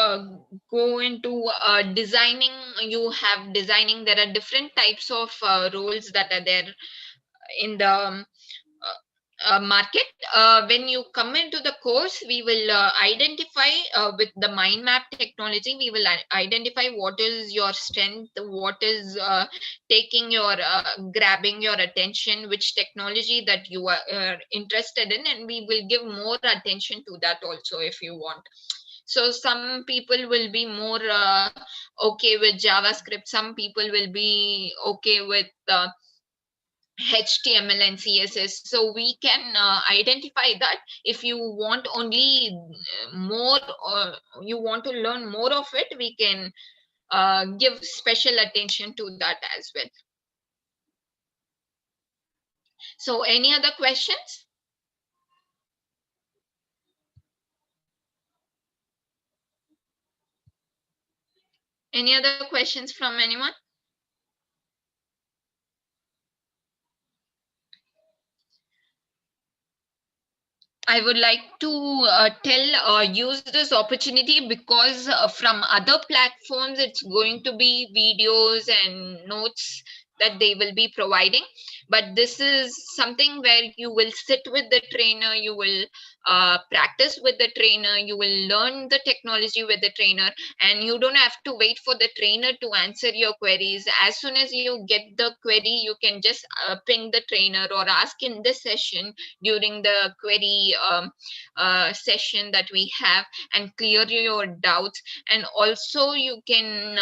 go into designing, you have designing. There are different types of roles that are there in the market. When you come into the course, we will identify with the mind map technology. We will identify what is your strength, what is taking your grabbing your attention, which technology that you are interested in, and we will give more attention to that also if you want. So some people will be more okay with JavaScript, some people will be okay with HTML and CSS. So we can identify that. If you want only more, or you want to learn more of it, we can give special attention to that as well. So any other questions? Any other questions from anyone? I would like to use this opportunity, because from other platforms, it's going to be videos and notes that they will be providing. But this is something where you will sit with the trainer, you will practice with the trainer, you will learn the technology with the trainer, and you don't have to wait for the trainer to answer your queries. As soon as you get the query, you can just ping the trainer or ask in this session during the query session that we have, and clear your doubts. And also you can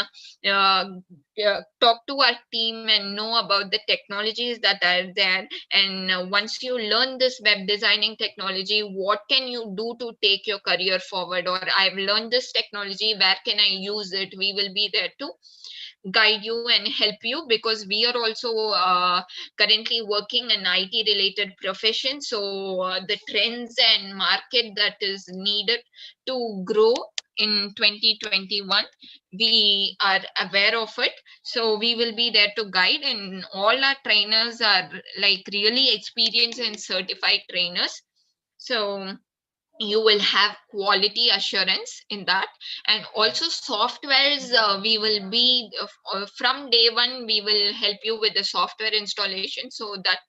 talk to our team and know about the technologies that are there. And once you learn this web designing technology, what can you do to take your career forward? Or I've learned this technology, where can I use it? We will be there to guide you and help you, because we are also currently working in IT related profession. So the trends and market that is needed to grow in 2021, we are aware of it. So we will be there to guide, and all our trainers are like really experienced and certified trainers. So you will have quality assurance in that. And also softwares, we will be from day one, we will help you with the software installation, so that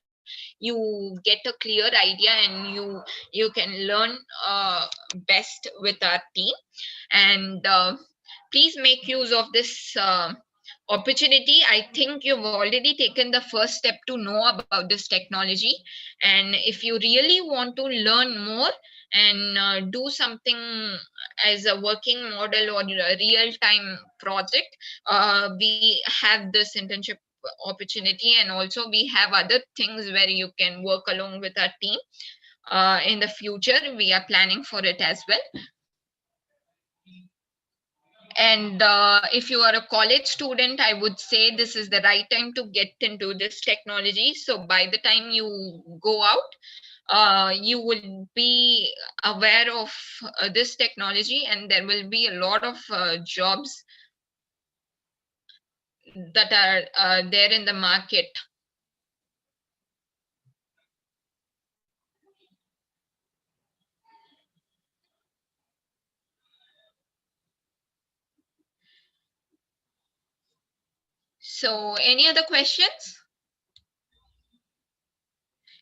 you get a clear idea and you can learn best with our team. And please make use of this opportunity. I think you've already taken the first step to know about this technology. And if you really want to learn more and do something as a working model or a real-time project, we have this internship opportunity, and also we have other things where you can work along with our team. In the future, we are planning for it as well. And if you are a college student, I would say this is the right time to get into this technology. So by the time you go out, you will be aware of this technology, and there will be a lot of jobs that are there in the market. So any other questions?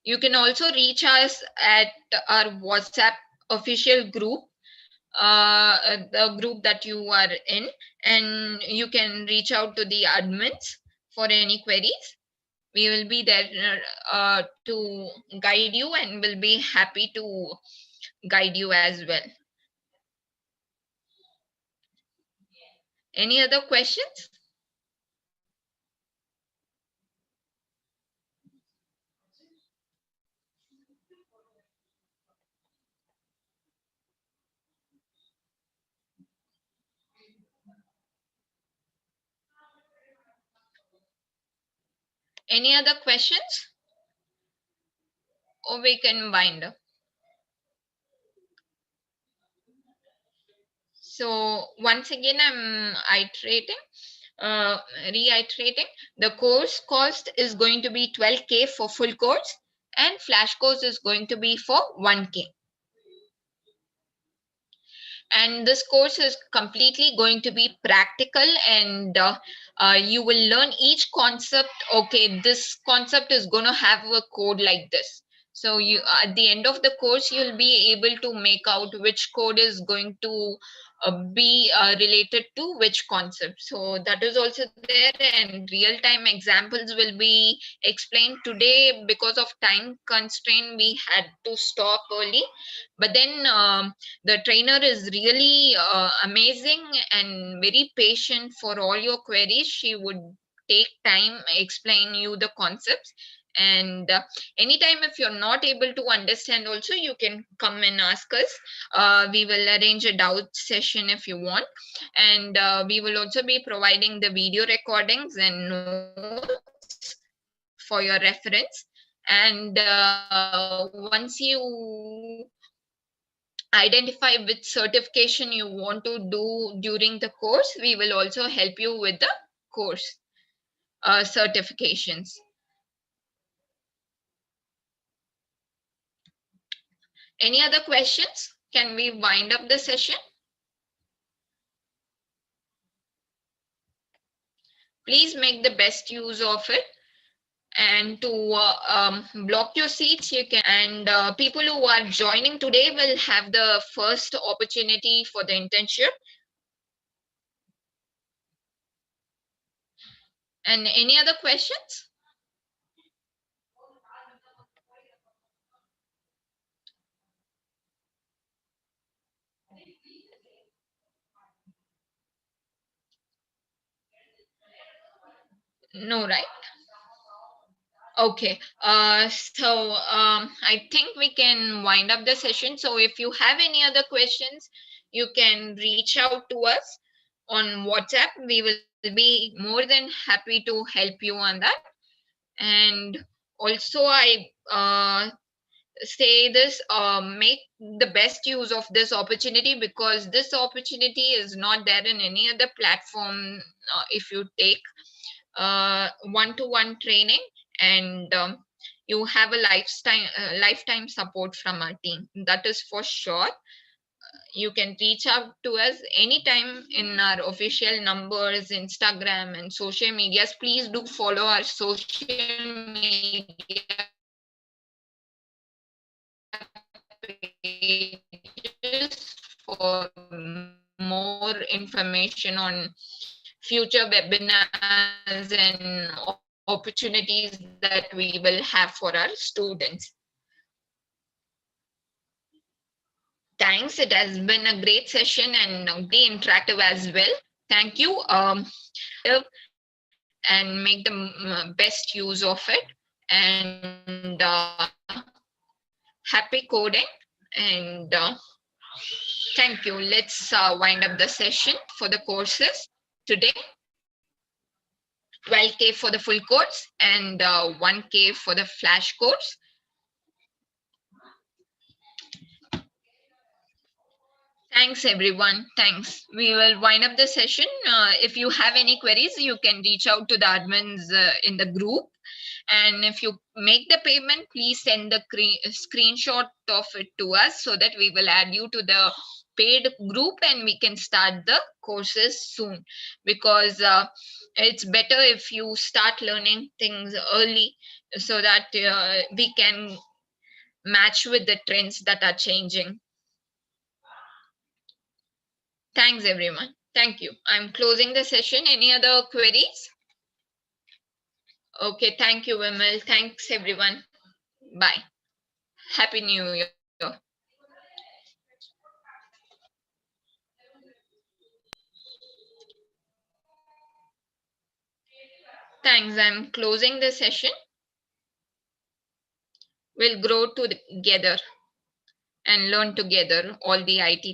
You can also reach us at our WhatsApp official group, the group that you are in, and you can reach out to the admins for any queries. We will be there to guide you, and will be happy to guide you as well. Any other questions? Any other questions? or we can wind up. So once again, I'm reiterating, the course cost is going to be 12K for full course, and flash course is going to be for 1K. And this course is completely going to be practical, and you will learn each concept. Okay, this concept is going to have a code like this. So you, at the end of the course, you'll be able to make out which code is going to be related to which concept. So that is also there, and real-time examples will be explained. Today, because of time constraint, we had to stop early, but then the trainer is really amazing and very patient for all your queries. She would take time explain you the concepts, and anytime if you're not able to understand also, you can come and ask us. We will arrange a doubt session if you want, and we will also be providing the video recordings and notes for your reference. And once you identify which certification you want to do during the course, we will also help you with the course certifications. Any other questions? Can we wind up the session? Please make the best use of it. And to block your seats, you can. And people who are joining today will have the first opportunity for the internship. And any other questions? No, right? Okay, so I think we can wind up the session. So if you have any other questions, you can reach out to us on WhatsApp. We will be more than happy to help you on that. And also I say this, make the best use of this opportunity, because this opportunity is not there in any other platform. If you take one-to-one training, and you have a lifetime support from our team, that is for sure. You can reach out to us anytime in our official numbers, Instagram and social medias. Please do follow our social media pages for more information on future webinars and opportunities that we will have for our students. Thanks. It has been a great session and very interactive as well. Thank you. And make the best use of it. And happy coding. And thank you. Let's wind up the session for the courses today. 12K for the full course and 1K for the flash course. Thanks, everyone. Thanks. We will wind up the session. If you have any queries, you can reach out to the admins in the group. And if you make the payment, please send the screenshot of it to us so that we will add you to the paid group and we can start the courses soon. Because it's better if you start learning things early so that we can match with the trends that are changing. Thanks, everyone. Thank you. I'm closing the session. Any other queries? Okay, thank you, Vimal. Thanks, everyone. Bye. Happy New Year. Thanks. I'm closing the session. We'll grow together and learn together, all the IT